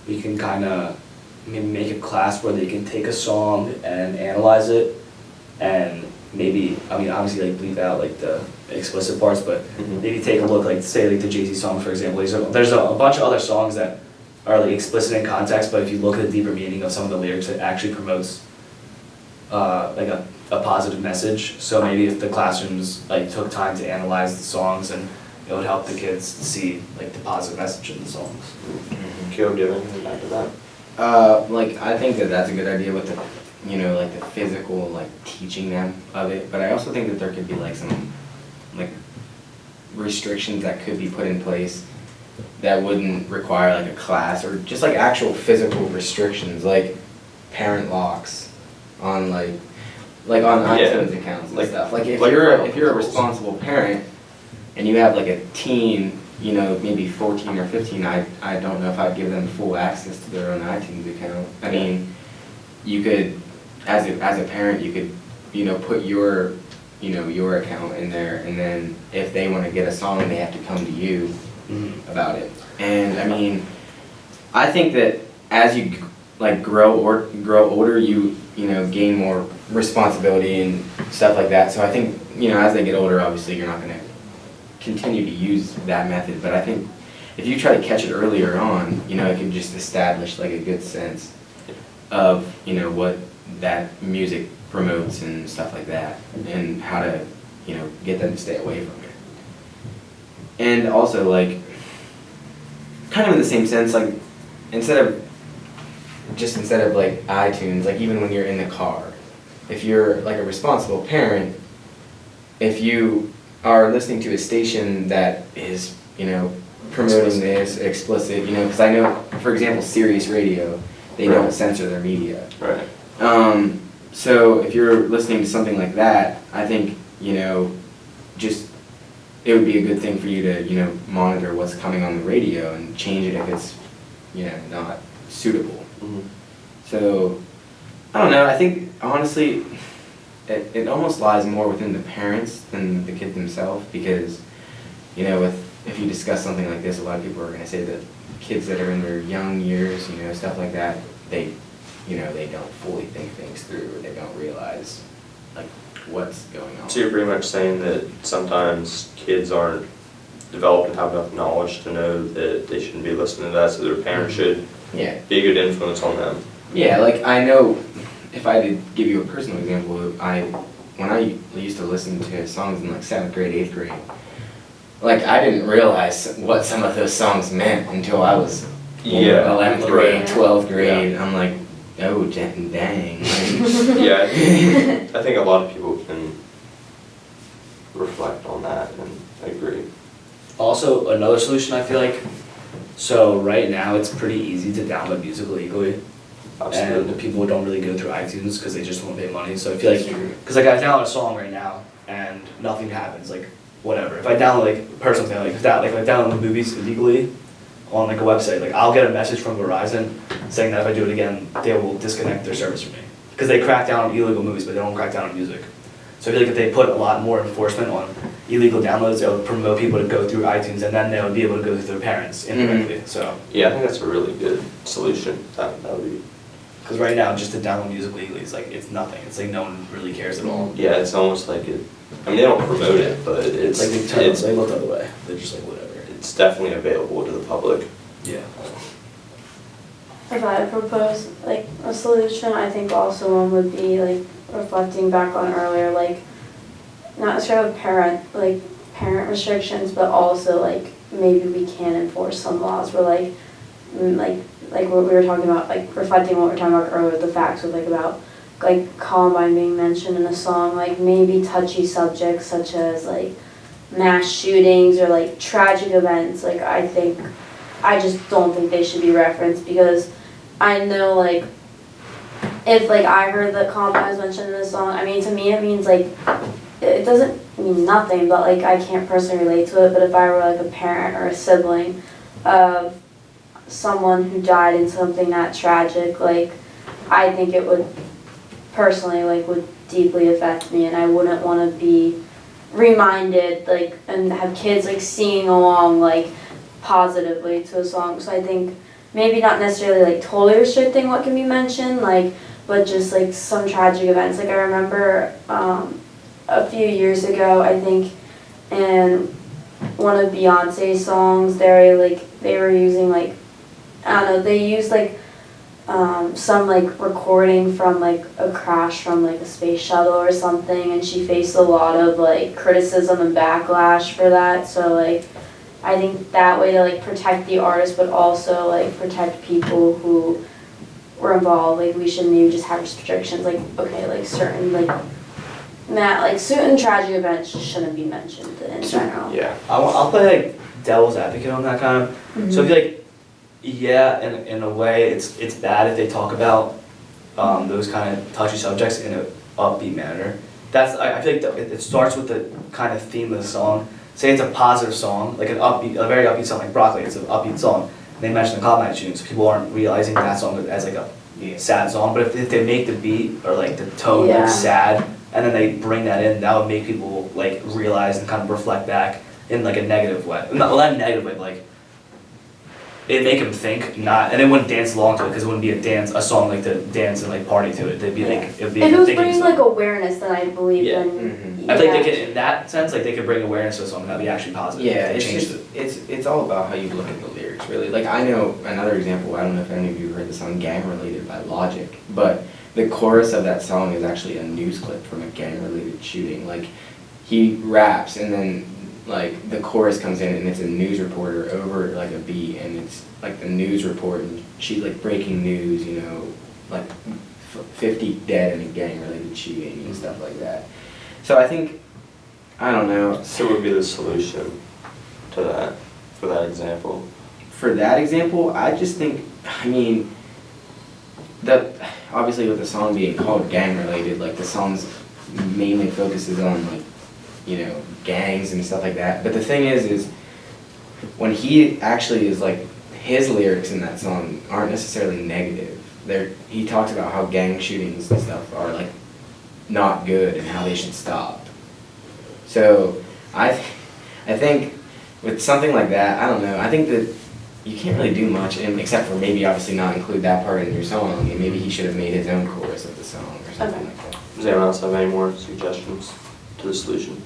Speaker 4: we can kind of maybe make a class where they can take a song and analyze it, and maybe, I mean, obviously like leave out like the explicit parts, but
Speaker 3: Mhm.
Speaker 4: maybe take a look, like say like the Jay-Z song, for example. There's a bunch of other songs that are like explicit in context, but if you look at the deeper meaning of some of the lyrics, it actually promotes like a positive message. So maybe if the classrooms like took time to analyze the songs, and it would help the kids see like the positive message in the songs.
Speaker 3: Caleb, do you have anything back to that?
Speaker 1: Like I think that that's a good idea with the, you know, like the physical, like teaching them of it. But I also think that there could be like some, like restrictions that could be put in place that wouldn't require like a class, or just like actual physical restrictions, like parent locks on like on
Speaker 3: Yeah.
Speaker 1: iTunes accounts and
Speaker 3: Like-
Speaker 1: stuff. Like if
Speaker 3: like
Speaker 1: you're a
Speaker 3: parental
Speaker 1: responsible parent and you have like a teen, you know, maybe 14 or 15, I don't know if I'd give them full access to their own iTunes account. I mean, you could, as a parent, you could, you know, put your, you know, your account in there, and then if they want to get a song, they have to come to you about it. And I mean, I think that as you like grow older, you know, gain more responsibility and stuff like that. So I think, you know, as they get older, obviously you're not going to continue to use that method, but I think if you try to catch it earlier on, you know, it can just establish like a good sense of, you know, what that music promotes and stuff like that, and how to, you know, get them to stay away from it. And also, like, kind of in the same sense, like, instead of like iTunes, like even when you're in the car, if you're like a responsible parent, if you are listening to a station that is, you know, promoting this explicit, you know, because I know, for example, Sirius Radio, they don't censor their media.
Speaker 3: Right.
Speaker 1: So if you're listening to something like that, I think, you know, just it would be a good thing for you to, you know, monitor what's coming on the radio and change it if it's, you know, not suitable.
Speaker 3: Mm-hmm.
Speaker 1: So, I don't know, I think, honestly, it almost lies more within the parents than the kid themselves, because you know, if you discuss something like this, a lot of people are gonna say that kids that are in their young years, you know, stuff like that, they don't fully think things through, or they don't realize, like, what's going on.
Speaker 3: So you're pretty much saying that sometimes kids aren't developed and have enough knowledge to know that they shouldn't be listening to that, so their parents should
Speaker 1: Yeah.
Speaker 3: be a good influence on them.
Speaker 1: Yeah, like, I know, if I did give you a personal example, when I used to listen to songs in like 7th grade, 8th grade, like, I didn't realize what some of those songs meant until I was
Speaker 3: Yeah,
Speaker 1: 11th grade,
Speaker 2: right.
Speaker 1: 12th grade. I'm like, oh, dang.
Speaker 3: Yeah, I think a lot of people can reflect on that and agree.
Speaker 4: Also, another solution I feel like, so right now it's pretty easy to download music legally.
Speaker 3: Absolutely.
Speaker 4: And people don't really go through iTunes because they just won't pay money. So I feel like, because like I download a song right now and nothing happens, like whatever. If I download like personal thing, like if I download movies illegally on like a website, like I'll get a message from Verizon saying that if I do it again, they will disconnect their service from me. Because they crack down on illegal movies, but they don't crack down on music. So I feel like if they put a lot more enforcement on illegal downloads, it would promote people to go through iTunes, and then they would be able to go through their parents indirectly. So
Speaker 3: Yeah, I think that's a really good solution. That would be.
Speaker 4: because right now, just to download music legally is like, it's nothing. It's like no one really cares at all.
Speaker 3: Yeah, it's almost like it. I mean, they don't promote it, but it's
Speaker 4: Like they look the other way. They're just like whatever.
Speaker 3: it's definitely available to the public.
Speaker 4: Yeah.
Speaker 2: If I propose like a solution, I think also one would be like reflecting back on earlier, like not necessarily parent restrictions, but also like maybe we can enforce some laws where like what we were talking about, like reflecting what we were talking about earlier, the facts with like about like Columbine being mentioned in a song, like maybe touchy subjects such as like mass shootings or like tragic events. Like I just don't think they should be referenced, because I know like if like I heard that Columbine was mentioned in this song, I mean to me it means like it doesn't mean nothing, but like I can't personally relate to it. But if I were like a parent or a sibling of someone who died in something that tragic, like I think it would personally like would deeply affect me, and I wouldn't want to be reminded like and have kids like singing along like positively to a song. So I think maybe not necessarily like totally restricting what can be mentioned, like, but just like some tragic events. Like I remember a few years ago, I think in one of Beyonce's songs, they were using like, I don't know, they used like some like recording from like a crash from like a space shuttle or something, and she faced a lot of like criticism and backlash for that. So like I think that way to like protect the artist, but also like protect people who were involved, like we should maybe just have restrictions, like okay, like certain certain tragic events just shouldn't be mentioned in general.
Speaker 3: Yeah.
Speaker 4: I'll play like devil's advocate on that kind of.
Speaker 2: Mm-hmm.
Speaker 4: So I feel like, yeah, in a way, it's bad if they talk about those kind of touchy subjects in an upbeat manner. I feel like it starts with the kind of theme of the song. Say it's a positive song, like a very upbeat song, like Broccoli. It's an upbeat song. And they mention the Columbine shooting, so people aren't realizing that song as like a sad song. But if they make the beat or like the tone
Speaker 2: Yeah.
Speaker 4: like sad, and then they bring that in, that would make people like realize and kind of reflect back in like a negative way. Not a negative way, but like it'd make them think, and they wouldn't dance along to it because it wouldn't be a song like to dance and like party to it. They'd be like, it'd be
Speaker 2: If it
Speaker 4: a
Speaker 2: was
Speaker 4: thinking
Speaker 2: bringing
Speaker 4: song.
Speaker 2: like awareness, then I believe
Speaker 4: Yeah.
Speaker 2: then
Speaker 4: I think they could, in that sense, like they could bring awareness to a song and that'd be actually positive.
Speaker 1: Yeah,
Speaker 4: They
Speaker 1: it's
Speaker 4: changed
Speaker 1: just, it's all about how you look at the lyrics, really. Like, I know another example, I don't know if any of you heard the song Gang Related by Logic, but the chorus of that song is actually a news clip from a gang-related shooting. Like, he raps, and then, like, the chorus comes in, and it's a news reporter over, like, a beat, and it's, like, the news report, and she's, like, breaking news, you know, like, 50 dead in a gang-related shooting and stuff like that. So I think, I don't know.
Speaker 3: So what would be the solution to that, for that example?
Speaker 1: For that example, I just think, I mean, that obviously with the song being called gang related, like the song's mainly focuses on like, you know, gangs and stuff like that. But the thing is when he actually is like, his lyrics in that song aren't necessarily negative. He talks about how gang shootings and stuff are like not good and how they should stop. So I think with something like that, I don't know, I think that you can't really do much, and except for maybe obviously not include that part in your song, and maybe he should have made his own chorus of the song or something
Speaker 2: Okay.
Speaker 1: like that.
Speaker 3: Does anyone else have any more suggestions to the solution?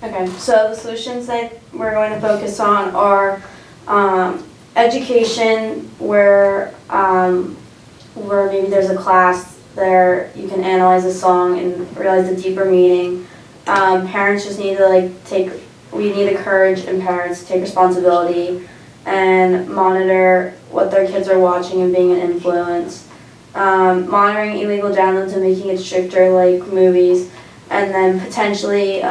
Speaker 2: Okay, so the solutions that we're going to focus on are education, where maybe there's a class there you can analyze a song and realize the deeper meaning. Parents just need to we need the courage in parents to take responsibility and monitor what their kids are watching and being an influence. Monitoring illegal downloads and making it stricter like movies, and then potentially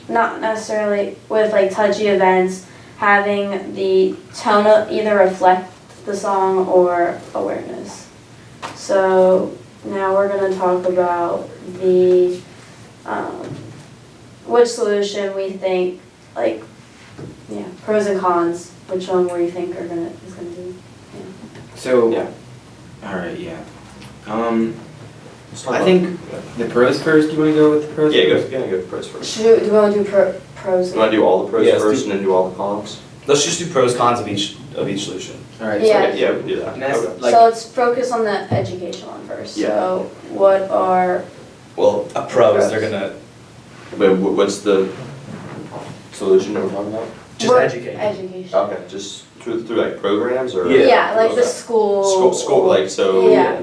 Speaker 2: not necessarily with like touchy events, having the tone either reflect the song or awareness. So now we're going to talk about the which solution we think, like, yeah, pros and cons, which one we think is gonna be.
Speaker 1: So,
Speaker 3: Yeah.
Speaker 1: alright, yeah.
Speaker 3: Let's talk
Speaker 1: I
Speaker 3: about-
Speaker 1: think the pros first, do you wanna go with the pros
Speaker 3: Yeah,
Speaker 1: first?
Speaker 3: go pros first.
Speaker 2: Do we want to do pros?
Speaker 3: You wanna do all the pros
Speaker 4: Yeah, let's
Speaker 3: first
Speaker 4: do-
Speaker 3: and then do all the cons?
Speaker 4: Let's just do pros, cons of each solution.
Speaker 1: Alright,
Speaker 2: Yeah.
Speaker 3: Okay, yeah, we can do that.
Speaker 1: And that's
Speaker 3: Okay.
Speaker 1: like,
Speaker 2: So let's focus on the education one first.
Speaker 3: Yeah.
Speaker 2: So what are,
Speaker 4: Well, a pro is they're gonna
Speaker 3: But what's the solution that we're talking about?
Speaker 4: just
Speaker 2: what-
Speaker 4: educate.
Speaker 2: Education.
Speaker 3: Okay, just through like programs or?
Speaker 4: Yeah.
Speaker 2: Yeah, like the
Speaker 3: Okay.
Speaker 2: school.
Speaker 3: School, like, so
Speaker 2: Yeah.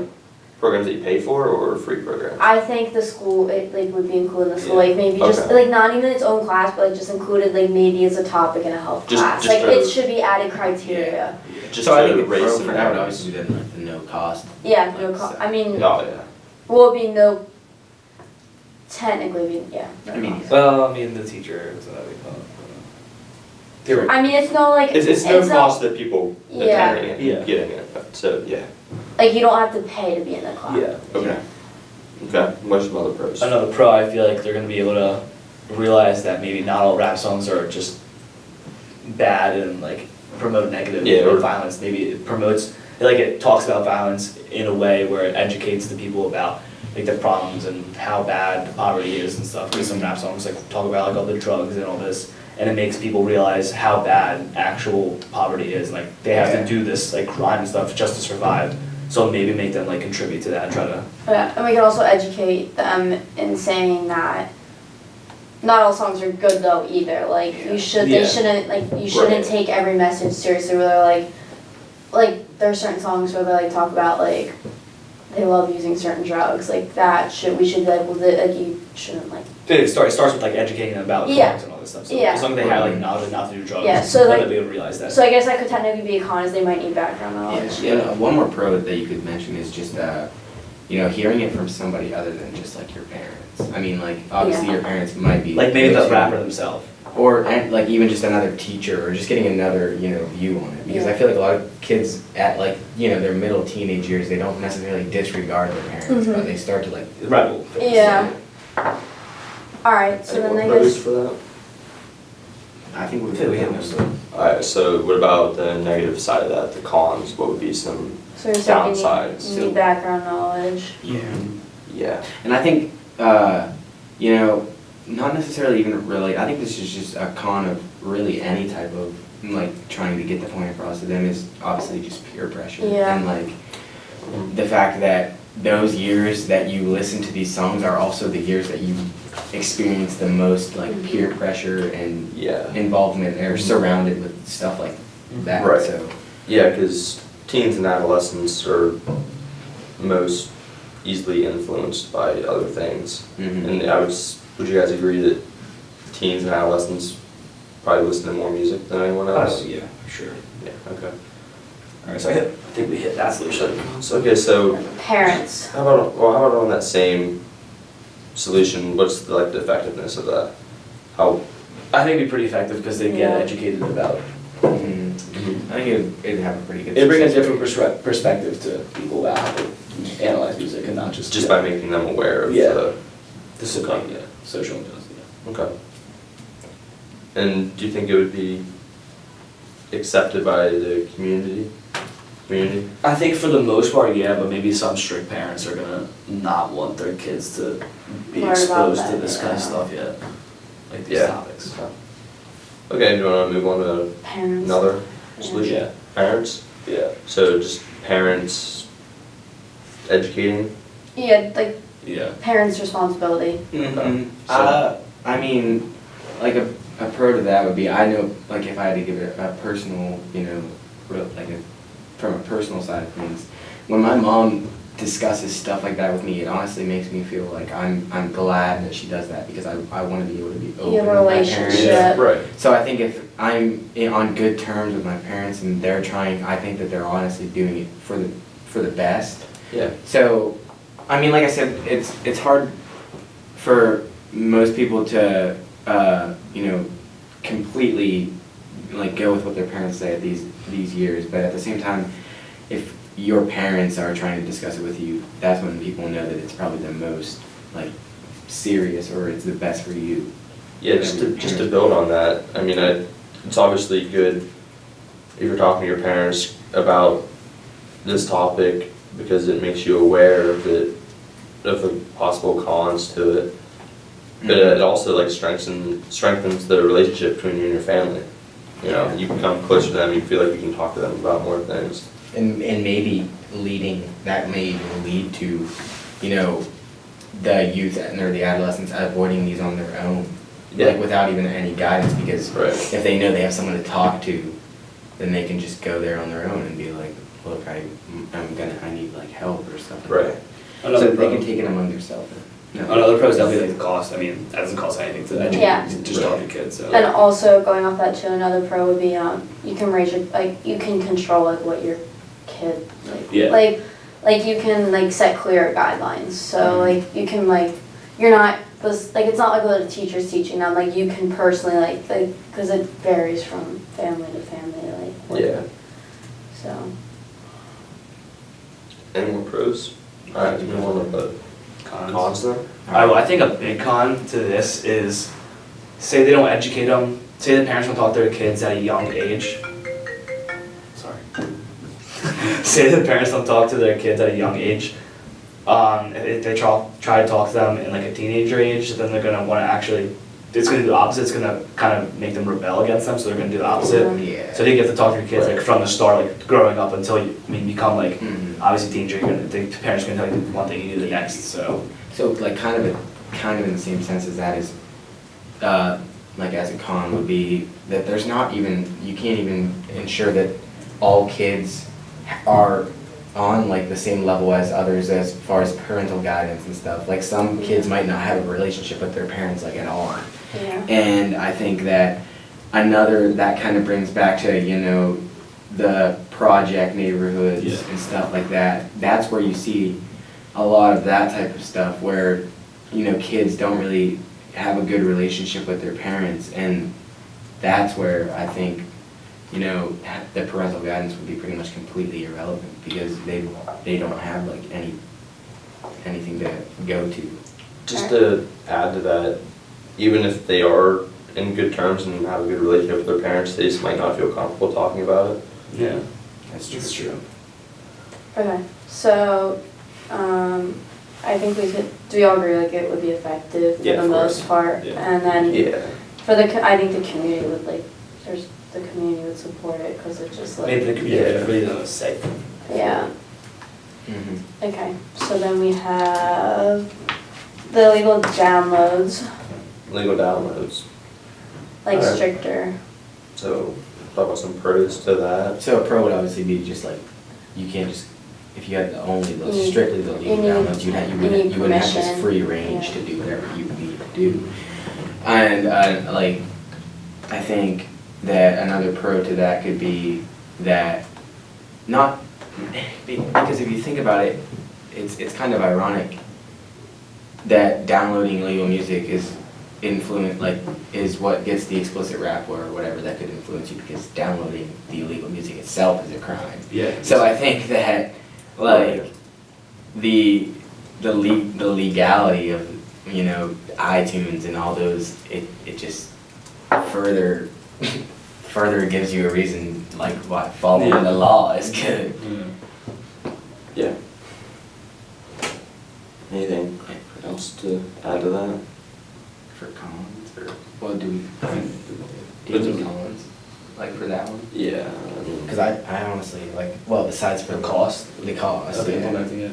Speaker 3: programs that you pay for or free programs?
Speaker 2: I think the school, it like would be included in the school,
Speaker 3: Yeah.
Speaker 2: like maybe just,
Speaker 3: Okay.
Speaker 2: like not even its own class, but like just included like maybe as a topic in a health
Speaker 3: Just-
Speaker 2: class.
Speaker 3: just
Speaker 2: Like
Speaker 3: to-
Speaker 2: it should be added criteria.
Speaker 3: Just
Speaker 1: so I
Speaker 3: to
Speaker 1: think the
Speaker 3: raise
Speaker 1: pro
Speaker 3: some
Speaker 1: for that would
Speaker 3: awareness.
Speaker 1: obviously be then like the no cost.
Speaker 2: Yeah, no,
Speaker 1: Like, so-
Speaker 2: I mean,
Speaker 3: Oh, yeah.
Speaker 2: will be no, technically, yeah. no
Speaker 1: I mean,
Speaker 2: cost.
Speaker 4: Well, I mean, the teacher, so that we call it. Theoretically.
Speaker 2: I mean, it's no like,
Speaker 3: It's no cost that people
Speaker 2: Yeah.
Speaker 3: attending it,
Speaker 4: Yeah.
Speaker 3: getting it, but, so, yeah.
Speaker 2: like you don't have to pay to be in the class.
Speaker 4: Yeah.
Speaker 3: Okay. Okay, what's some other pros?
Speaker 4: Another pro, I feel like they're gonna be able to realize that maybe not all rap songs are just bad and like promote negative
Speaker 3: Yeah, or-
Speaker 4: violence. Maybe it promotes, like it talks about violence in a way where it educates the people about like the problems and how bad poverty is and stuff. Because some rap songs like talk about like all the drugs and all this, and it makes people realize how bad actual poverty is. Like they have
Speaker 1: Yeah.
Speaker 4: to do this like crime and stuff just to survive. So maybe make them like contribute to that and try to.
Speaker 2: Yeah, and we can also educate them in saying that not all songs are good though either. Like you should,
Speaker 4: Yeah.
Speaker 2: they shouldn't like you shouldn't
Speaker 3: Right.
Speaker 2: take every message seriously. Where they're like there are certain songs where they like talk about like they love using certain drugs. Like that should we should be like well like you shouldn't like
Speaker 4: It starts with like educating them about
Speaker 2: Yeah.
Speaker 4: drugs and all this stuff. So
Speaker 2: Yeah.
Speaker 4: as long as they have like knowledge not to do drugs,
Speaker 2: Yeah, so,
Speaker 4: then
Speaker 2: like-
Speaker 4: they'll be able to realize that.
Speaker 2: so I guess that could technically be a con is they might need background knowledge.
Speaker 1: Yeah, one more pro that you could mention is just, hearing it from somebody other than just like your parents. I mean, like, obviously
Speaker 2: Yeah.
Speaker 1: your parents might be.
Speaker 4: Like maybe the
Speaker 1: go-to,
Speaker 4: rapper themselves.
Speaker 1: Or, and, like, even just another teacher, or just getting another, view on it. Because I
Speaker 2: Yeah.
Speaker 1: feel like a lot of kids at, like, their middle teenage years, they don't necessarily disregard their parents,
Speaker 2: Mhm.
Speaker 1: but they start to, like,
Speaker 4: Rebel.
Speaker 2: Yeah. All right. So
Speaker 3: Any
Speaker 2: then
Speaker 3: more
Speaker 2: I
Speaker 3: pros
Speaker 2: guess
Speaker 3: for that?
Speaker 1: I think
Speaker 4: I feel we hit most of them.
Speaker 3: Alright, so what about the negative side of that, the cons? What would be some,
Speaker 2: so you're saying
Speaker 3: downsides,
Speaker 2: you need background knowledge.
Speaker 1: yeah.
Speaker 3: yeah,
Speaker 1: And I think, not necessarily even really, I think this is just a con of really any type of, like, trying to get the point across to them is obviously just peer pressure.
Speaker 2: Yeah.
Speaker 1: And, like, the fact that those years that you listen to these songs are also the years that you experience the most, like, peer pressure and
Speaker 3: yeah.
Speaker 1: involvement, or surrounded with stuff like that,
Speaker 3: Right.
Speaker 1: so.
Speaker 3: Yeah, because teens and adolescents are most easily influenced by other things.
Speaker 1: Mhm.
Speaker 3: And would you guys agree that teens and adolescents probably listen to more music than anyone else?
Speaker 4: Yeah, for sure.
Speaker 3: Yeah, okay.
Speaker 4: Alright, so I think we hit that solution.
Speaker 3: Okay, so
Speaker 2: Parents.
Speaker 3: how about on that same solution, what's the effectiveness of that? How,
Speaker 4: I think it'd be pretty effective because they get
Speaker 2: Yeah.
Speaker 4: educated about.
Speaker 1: Mhm. I think it'd have a pretty good.
Speaker 4: It brings a
Speaker 1: success
Speaker 4: different
Speaker 1: rate.
Speaker 4: perspective to people about how to analyze music and not just.
Speaker 3: just by making them aware of
Speaker 4: Yeah.
Speaker 3: the,
Speaker 4: Social injustice, yeah.
Speaker 3: okay. And do you think it would be accepted by the community?
Speaker 4: I think for the most part, yeah, but maybe some strict parents are gonna not want their kids to be
Speaker 2: Learn about
Speaker 4: exposed to
Speaker 2: that,
Speaker 4: this kind of
Speaker 2: yeah.
Speaker 4: stuff yet, like these
Speaker 3: Yeah.
Speaker 4: topics.
Speaker 3: Okay. Okay, do you wanna move on to
Speaker 2: Parents.
Speaker 3: another
Speaker 2: Yeah.
Speaker 3: solution?
Speaker 4: Yeah.
Speaker 3: Parents?
Speaker 4: Yeah.
Speaker 3: So just parents educating?
Speaker 2: Yeah, like
Speaker 4: Yeah.
Speaker 2: parents' responsibility.
Speaker 1: Mhm.
Speaker 3: So-
Speaker 1: I mean, like a pro to that would be, I know, like if I had to give it a personal, you know, from a personal side of things, when my mom discusses stuff like that with me, it honestly makes me feel like I'm glad that she does that, because I want to be able to be open
Speaker 2: Your
Speaker 1: with my parents.
Speaker 2: relationship.
Speaker 3: Right.
Speaker 1: So I think if I'm on good terms with my parents and they're trying, I think that they're honestly doing it for the best.
Speaker 3: Yeah.
Speaker 1: So, I mean, like I said, it's hard for most people to, you know, completely like go with what their parents say at these years. But at the same time, if your parents are trying to discuss it with you, that's when people know that it's probably the most like serious, or it's the best for you.
Speaker 3: Yeah, just to build on that, I mean, it's obviously good if you're talking to your parents about this topic, because it makes you aware of the possible cons to it. But it also like strengthens the relationship between you and your family. You know, you become closer to them, you feel like you can talk to them about more things.
Speaker 1: And maybe that may even lead to, you know, the youth or the adolescents avoiding these on their own,
Speaker 3: Yeah.
Speaker 1: like without even any guidance, because
Speaker 3: Right.
Speaker 1: if they know they have someone to talk to, then they can just go there on their own and be like, look, I need like help or stuff like
Speaker 3: Right.
Speaker 1: that.
Speaker 4: Another
Speaker 1: So they
Speaker 4: pro.
Speaker 1: can take it among themselves. No.
Speaker 4: Another pro is definitely like the cost. I mean, that doesn't cost anything to educate.
Speaker 2: Yeah.
Speaker 4: Just talk to kids. So.
Speaker 2: And also going off that too, another pro would be you can raise your you can control like what your kid
Speaker 4: Yeah.
Speaker 2: like you can like set clear guidelines. So like you can like you're not it's not like what a teacher's teaching them. Like you can personally like because it varies from family to family. Like
Speaker 3: Yeah.
Speaker 2: So.
Speaker 3: Any more pros? Alright, move on to the cons then?
Speaker 4: Well, I think a big con to this is, say they don't educate them, say the parents don't talk to their kids at a young age. Sorry. Say the parents don't talk to their kids at a young age. If they try to talk to them in like a teenager age, then they're gonna want to actually, it's gonna do the opposite. It's gonna kind of make them rebel against them, so they're gonna do the opposite.
Speaker 1: Yeah.
Speaker 4: So I think you have to talk to your kids like from the start, like growing up until you become like
Speaker 1: Mhm.
Speaker 4: obviously teenager. The parents are gonna tell you one thing, you do the next. So
Speaker 1: like kind of in the same sense as that is, like as a con would be that you can't even ensure that all kids are on like the same level as others as far as parental guidance and stuff. Like some kids might not have a relationship with their parents like at all.
Speaker 2: Yeah.
Speaker 1: And I think that that kind of brings back to, you know, the project neighborhoods
Speaker 4: Yeah.
Speaker 1: and stuff like that. That's where you see a lot of that type of stuff where, you know, kids don't really have a good relationship with their parents, and that's where I think, you know, the parental guidance would be pretty much completely irrelevant, because they don't have like anything to go to.
Speaker 3: Just to add to that, even if they are in good terms and have a good relationship with their parents, they just might not feel comfortable talking about it.
Speaker 4: yeah,
Speaker 1: That's
Speaker 4: it's true.
Speaker 2: Okay. So I think do we all agree like it would be effective for
Speaker 3: Yeah,
Speaker 2: the
Speaker 3: of
Speaker 2: most
Speaker 3: course.
Speaker 2: part?
Speaker 4: Yeah.
Speaker 2: And then
Speaker 3: Yeah.
Speaker 2: I think the community would the community would support it because it's just like.
Speaker 4: Maybe the community really knows say.
Speaker 2: Yeah.
Speaker 1: Mm-hmm.
Speaker 2: Okay. So then we have the illegal downloads,
Speaker 3: Legal downloads.
Speaker 2: like
Speaker 3: Alright.
Speaker 2: stricter.
Speaker 3: So, talk about some pros to that.
Speaker 1: So a pro would obviously be just like, you can't just, if you had strictly the legal downloads, you wouldn't have this
Speaker 2: permission.
Speaker 1: free range
Speaker 2: Yeah.
Speaker 1: to do whatever you need to do. And like, I think that another pro to that could be that because if you think about it, it's kind of ironic that downloading illegal music is what gets the explicit rap or whatever that could influence you, because downloading the illegal music itself is a crime.
Speaker 4: Yeah.
Speaker 1: So I think that like the legality of, you know, iTunes and all those, it just further gives you a reason like why following the law is good.
Speaker 3: Yeah. Anything else to add to that?
Speaker 1: for Collins, or, well, do you need Collins, like for that one?
Speaker 3: Yeah.
Speaker 1: Cause I honestly, like, well, besides for
Speaker 4: The cost?
Speaker 1: The cost,
Speaker 4: Of
Speaker 1: yeah.
Speaker 4: implementing it.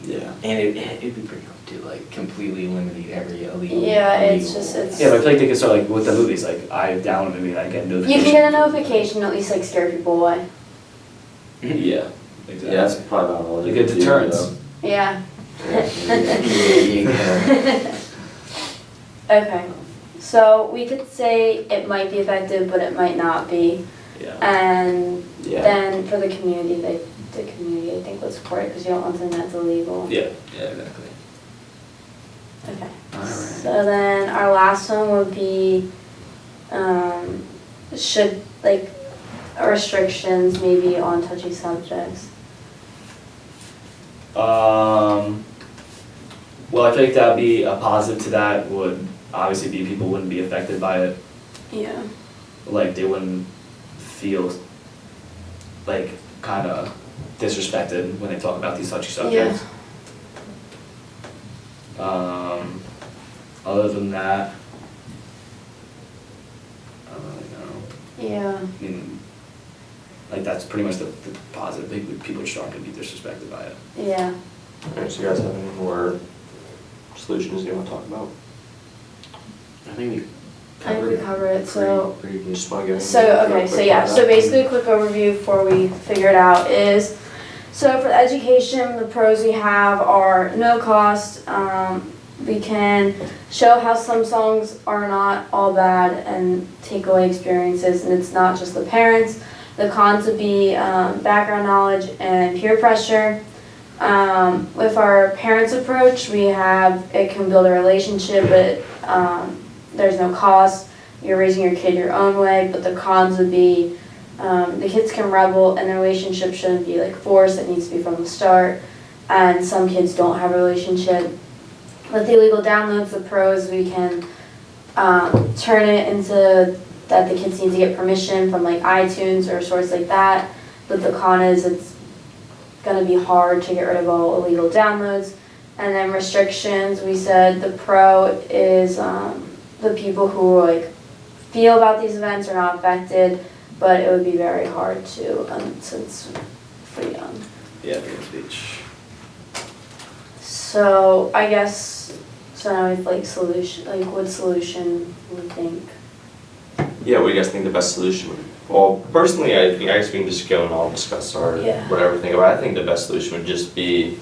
Speaker 3: Yeah.
Speaker 1: And it'd be pretty hard to like completely eliminate every illegal.
Speaker 2: Yeah, it's
Speaker 1: illegal-
Speaker 2: just, it's.
Speaker 4: Yeah, but I feel like they could start like with the movies, like I download a movie and I get
Speaker 2: You
Speaker 4: notifications.
Speaker 2: can get a notification, at least like scare people away.
Speaker 4: Yeah, exactly.
Speaker 3: Yeah, that's probably about all.
Speaker 4: Like a deterrence.
Speaker 2: Yeah.
Speaker 1: Yeah.
Speaker 2: Okay, so we could say it might be effective, but it might not be.
Speaker 4: Yeah.
Speaker 2: And
Speaker 3: Yeah.
Speaker 2: then for the community, the community I think would support it because you don't want something that's illegal.
Speaker 4: Yeah, exactly.
Speaker 2: Okay.
Speaker 1: Alright.
Speaker 2: So then our last one would be, should, like, restrictions maybe on touchy subjects.
Speaker 4: Well, I think that'd be a positive to that would obviously be people wouldn't be affected by it.
Speaker 2: Yeah.
Speaker 4: Like they wouldn't feel like kind of disrespected when they talk about these touchy subjects. Other than that, I don't really know.
Speaker 2: Yeah.
Speaker 4: I mean, like that's pretty much the positive. People just aren't gonna be disrespected by it.
Speaker 2: Yeah.
Speaker 3: Alright, so you guys have any more solutions you wanna talk about?
Speaker 1: I think we
Speaker 2: I think we covered it, so.
Speaker 1: Pretty good.
Speaker 3: Just wanna give.
Speaker 2: So, okay, so yeah, so basically a quick overview before we figure it out is, so for the education, the pros we have are no cost. We can show how some songs are not all bad and take away experiences, and it's not just the parents. The cons would be background knowledge and peer pressure. With our parents' approach, we have, it can build a relationship, but there's no cost. You're raising your kid your own way, but the cons would be the kids can rebel and the relationship shouldn't be like forced, it needs to be from the start. And some kids don't have a relationship. With the illegal downloads, the pros, we can turn it into that the kids need to get permission from like iTunes or a source like that. But the con is it's gonna be hard to get rid of all illegal downloads. And then restrictions, we said the pro is the people who like feel about these events are not affected, but it would be very hard to since freedom.
Speaker 4: Yeah, freedom of speech.
Speaker 2: So I guess so now with like solution, like what solution we think?
Speaker 3: Yeah, what do you guys think the best solution would be? Well, personally, I guess we can just go and all discuss our
Speaker 2: Yeah.
Speaker 3: whatever we think about it. I think the best solution would just be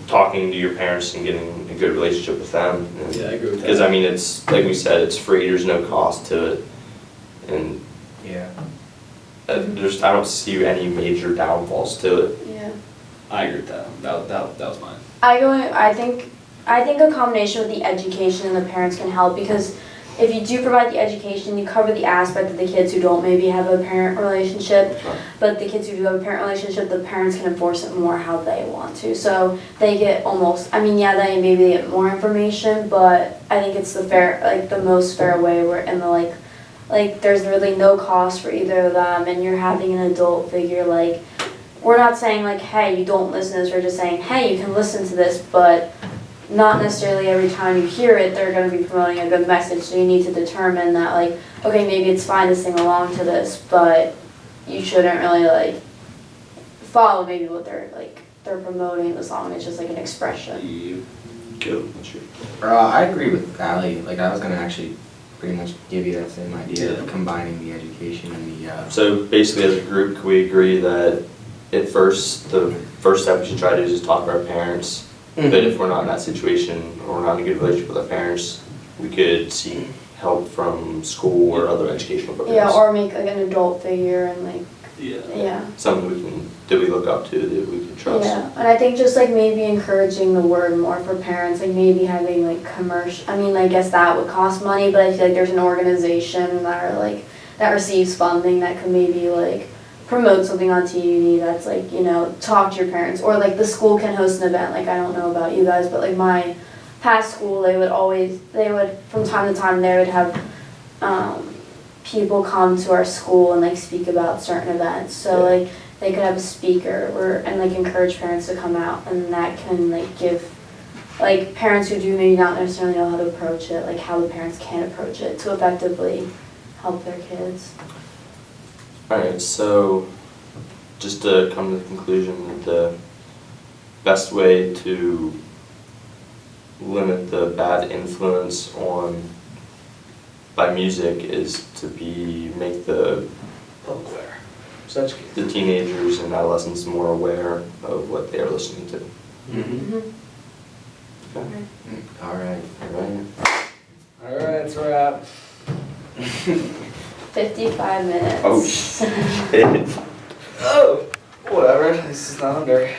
Speaker 3: talking to your parents and getting a good relationship with them.
Speaker 4: Yeah, I agree with that.
Speaker 3: Because I mean, it's, like we said, it's free, there's no cost to it. And
Speaker 1: Yeah.
Speaker 3: I don't see any major downfalls to it.
Speaker 2: Yeah.
Speaker 4: I agree with that. That was mine.
Speaker 2: I think a combination with the education and the parents can help because if you do provide the education, you cover the aspect of the kids who don't maybe have a parent relationship, but the kids who do have a parent relationship, the parents can enforce it more how they want to. So they get almost, I mean, yeah, they maybe get more information, but I think it's the fair, like the most fair way where in the like there's really no cost for either of them and you're having an adult figure like, we're not saying like, hey, you don't listen to this, we're just saying, hey, you can listen to this, but not necessarily every time you hear it, they're going to be promoting a good message. So you need to determine that, like, okay, maybe it's fine to sing along to this, but you shouldn't really like follow maybe what they're promoting the song. It's just like an expression.
Speaker 1: I agree with Allie. Like I was gonna actually pretty much give you that same idea of combining the education and the.
Speaker 3: So basically, as a group, can we agree that the first step we should try to do is just talk to our parents? But if we're not in that situation or we're not in a good relationship with our parents, we could seek help from school or other educational programs.
Speaker 2: Yeah, or make like an adult figure and like,
Speaker 4: Yeah.
Speaker 2: yeah.
Speaker 3: Something that we look up to, that we can trust.
Speaker 2: Yeah, and I think just like maybe encouraging the word more for parents, like maybe having like commercial, I mean, I guess that would cost money, but I feel like there's an organization that receives funding that could maybe like promote something on TV that's like, you know, talk to your parents, or like the school can host an event, like I don't know about you guys, but like my past school, they would from time to time, they would have people come to our school and like speak about certain events, so like they could have a speaker and like encourage parents to come out, and that can like give like parents who do maybe not necessarily know how to approach it, like how the parents can approach it to effectively help their kids.
Speaker 3: Alright, so just to come to the conclusion that the best way to limit the bad influence by music is to make the
Speaker 4: Aware. Such kids.
Speaker 3: the teenagers and adolescents more aware of what they are listening to.
Speaker 1: Mm-hmm.
Speaker 3: Okay.
Speaker 1: Alright.
Speaker 3: Alright.
Speaker 4: Alright, that's a wrap.
Speaker 2: 55 minutes.
Speaker 3: Oh shit.
Speaker 4: Oh, whatever, this is not under.